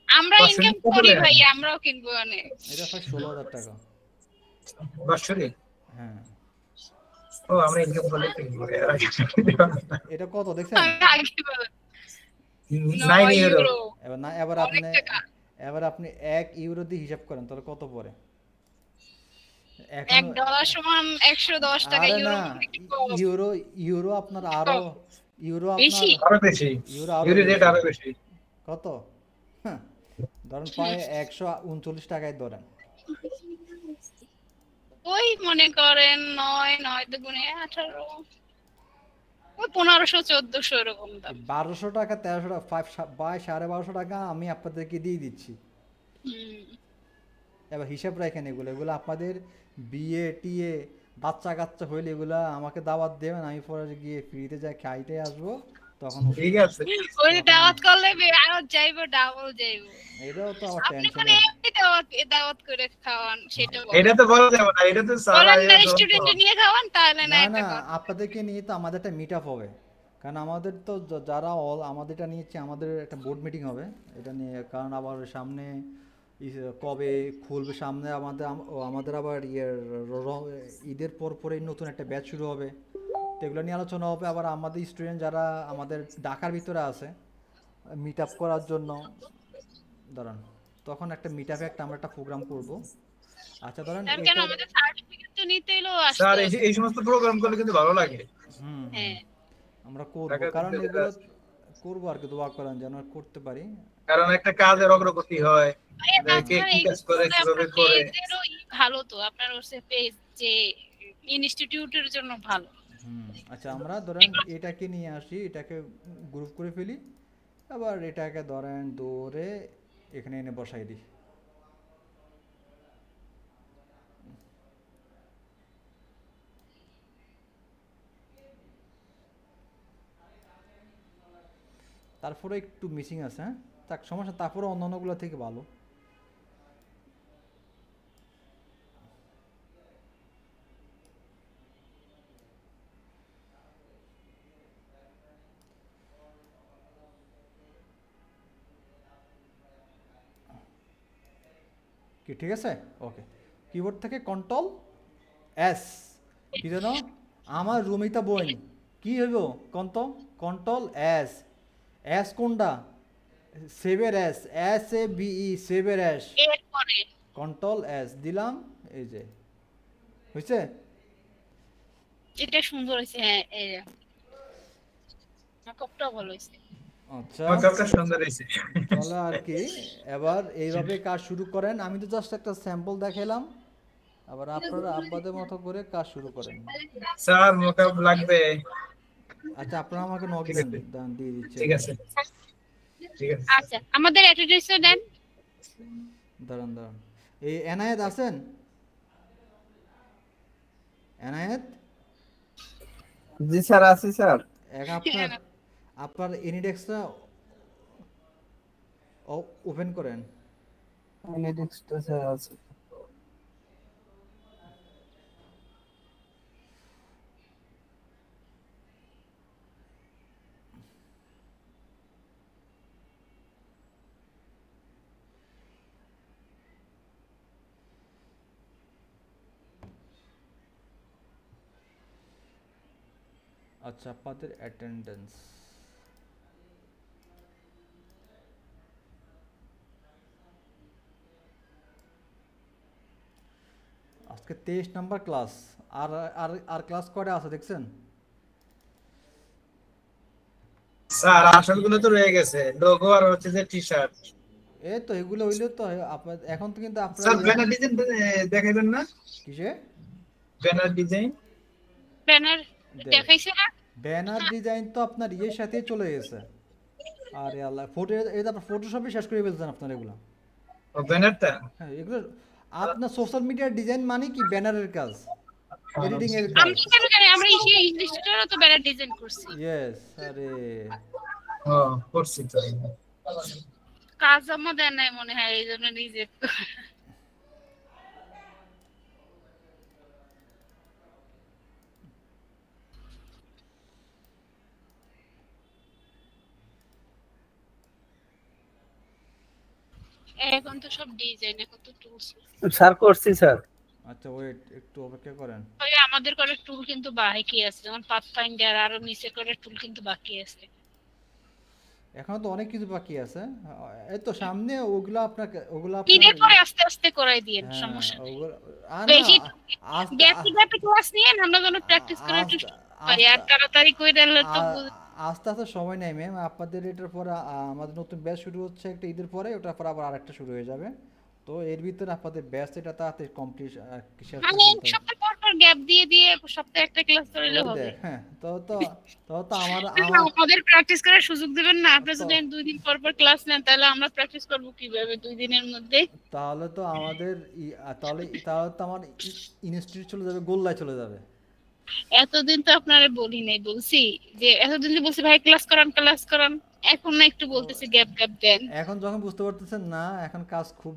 আমরা ইনকাম করি ভাই, আমরাও কিনবো অনেক। এটা প্রায় 16,000 টাকা বাৎসরিক। হ্যাঁ ও আমরা ইনকাম করলে কিনবো। এটা কত দেখছেন, আগে বলো। 9 ইউরো। এবার না এবার আপনি 1 ইউরো দিয়ে হিসাব করেন তাহলে কত পড়ে। এখন $1 সমান 110 টাকা। আরে না, ইউরো আপনার আরো বেশি। আরো বেশি, ইউরো ইউরো রেট আরো বেশি। কত, হ্যাঁ, ধরেন প্রায় 139 টাকায় ধরেন। ওই মনে করেন 9 দুগুণে 18, ওই 1500-1400 এরকম দাম। 1200 টাকা 1300 টাকা 1250 টাকা আমি আপনাদেরকে দিয়ে দিচ্ছি। এবার হিসাব রাখেন, এগুলো আপনাদের বিয়ে টিয়ে বাচ্চা কাচ্চা হইলে এগুলা আমাকে দাওয়াত দেবেন, আমি পরে গিয়ে ফ্রিতে যাই খাইতে আসবো, তখন ঠিক আছে। ওই দাওয়াত করলে আরো যাইবো, ডাবল যাইবো। এটাও তো আমার আপনি টেনশন। মানে এমনি দাওয়াত করে খাওয়ান, সেটা এটা তো বলা যাবে না, এটা তো স্টুডেন্ট নিয়ে খাওয়ান, তাহলে না না একটা না, কথা। আপনাদেরকে নিয়ে তো আমাদের একটা মিট আপ হবে, কারণ আমাদের তো যারা আমাদেরটা নিয়েছে, আমাদের একটা বোর্ড মিটিং হবে এটা নিয়ে, কারণ আবার সামনে কবে খুলবে, সামনে আমাদের আবার ঈদের পরেই নতুন একটা ব্যাচ শুরু হবে, তো এগুলো নিয়ে আলোচনা হবে। আবার আমাদের স্টুডেন্ট যারা আমাদের ঢাকার ভিতরে আছে মিট আপ করার জন্য, ধরেন তখন একটা মিট আপে আমরা একটা প্রোগ্রাম করব। আচ্ছা ধরেন তার কেন আমাদের সার্টিফিকেট তো নিতে এলো আসতে। স্যার এই সমস্ত প্রোগ্রাম করলে কিন্তু ভালো লাগে। হ্যাঁ আমরা করব, কারণ এগুলো করব আর কি, দোয়া করেন যেন করতে পারি, কারণ একটা কাজের অগ্রগতি হয়, কে কি কাজ করে কিভাবে করে। ভালো তো আপনার ওসে পেজ যে ইনস্টিটিউটের জন্য ভালো। আচ্ছা আমরা ধরেন এটাকে নিয়ে আসি, এটাকে গ্রুপ করে ফেলি, আবার এটাকে ধরেন দৌড়ে এখানে এনে বসাই দিই। তারপরে একটু মিসিং আছে, হ্যাঁ তার সমস্যা, তারপরে অন্যান্যগুলো থেকে ভালো। কি ঠিক আছে, ওকে। কিবোর্ড থেকে কন্ট্রোল এস, কি যেন আমার রুমিতা বই কি হইব, কন্ট্রোল এস, এস কোনটা, সেভের এস, এস এ বিই সেভের এস, এরপরে কন্ট্রোল এস দিলাম, এই যে হইছে। এটা সুন্দর হইছে, হ্যাঁ এই মেকআপটা ভালো হইছে। আচ্ছা মেকআপটা সুন্দর হইছে। তাহলে আর কি এবার এইভাবে কাজ শুরু করেন। আমি তো জাস্ট একটা স্যাম্পল দেখাইলাম, আবার আপনারা আপনাদের মতো করে কাজ শুরু করেন। স্যার মোকাব লাগবে। আচ্ছা আপনারা আমাকে নক ঠিক দেন, আছে। দান দিয়ে দিচ্ছি। ঠিক আছে ঠিক আছে আচ্ছা আমাদের অ্যাড্রেসটা দেন। দাঁড়ান দাঁড়ান, এই এনায়েত আছেন? এনায়েত, জি স্যার আছি স্যার। এক আপনার আপনার এনিডেক্সটা ওপেন করেন। নেক্সট স্যার আছে। আচ্ছা আপনাদের অ্যাটেন্ডেন্স, আজকে 23 নাম্বার ক্লাস। আর আর আর ক্লাস কয়টা আছে দেখছেন? স্যার আসলগুলো তো রয়ে গেছে, লোগো আর হচ্ছে যে টি-শার্ট। এই তো এগুলো হইলো তো আপনার, এখন তো কিন্তু স্যার আপনারা ব্যানার ডিজাইন দেখাইবেন না? কিসে ব্যানার ডিজাইন ব্যানার দেখাইছে না? ব্যানার ডিজাইন তো আপনার ইয়ের সাথে চলে গেছে। আরে আল্লাহ, ফটো এটা আপনার ফটোশপে শেষ করে ফেলছেন আপনার এগুলো। ও ব্যানারটা। হ্যাঁ এগুলো আপনার সোশ্যাল মিডিয়ার ডিজাইন মানে কি ব্যানারের কাজ, এডিটিং এর কাজ। আমরা কেন জানি, আমরা ইংলিশটারও তো ব্যানার ডিজাইন করছি। ইয়েস, আরে ও করছি তো। কাজ জমা দেন নাই মনে হয়, এই জন্য নিজে এখন তো সব ডিজাইন, এখন তো টুলস। স্যার করছি স্যার। আচ্ছা ওয়েট, একটু অপেক্ষা করেন। ওই আমাদের করে টুল কিন্তু বাকি আছে, যেমন পাথফাইন্ডার আরো নিচে করে টুল কিন্তু বাকি আছে। এখনো তো অনেক কিছু বাকি আছে, এই তো সামনে ওগুলো আপনাকে, ওগুলো ঈদের আপনার পরে আস্তে আস্তে করাই দিয়েন, হ্যাঁ, সমস্যা নেই। ওগুলো আর না, বেশি আস্তে গ্যাপে গ্যাপে ক্লাস নিয়ে আমরা যেন প্র্যাকটিস করে একটু পারি, আর তাড়াতাড়ি করে দিলে তো আস্তে আস্তে সময় নেই ম্যাম। আপনাদের এটার পরে আমাদের নতুন ব্যাচ শুরু হচ্ছে একটা ঈদের পরে, ওটার পর আবার আরেকটা শুরু হয়ে যাবে। তো এর ভিতরে আপনাদের ব্যাচ এটা তাড়াতাড়ি কমপ্লিট শেষ মানে করতে হবে। সপ্তাহ পর পর গ্যাপ দিয়ে দিয়ে সপ্তাহে একটা ক্লাস করলে হবে। হ্যাঁ তো তো তো তো আমার আমাদের প্র্যাকটিস করার সুযোগ দিবেন না? আপনি যদি 2 দিন পর পর ক্লাস নেন তাহলে আমরা প্র্যাকটিস করব কিভাবে 2 দিনের মধ্যে? তাহলে তো আমাদের তাহলে তাহলে তো আমার ইনস্টিটিউট চলে যাবে, গোল্লায় চলে যাবে। এতদিন তো আপনারা বলি নাই, বলছি যে এতদিন যে বলছি ভাই ক্লাস করান, এখন না একটু বলতেছি গ্যাপ গ্যাপ দেন। এখন যখন বুঝতে পারতেছেন না এখন কাজ খুব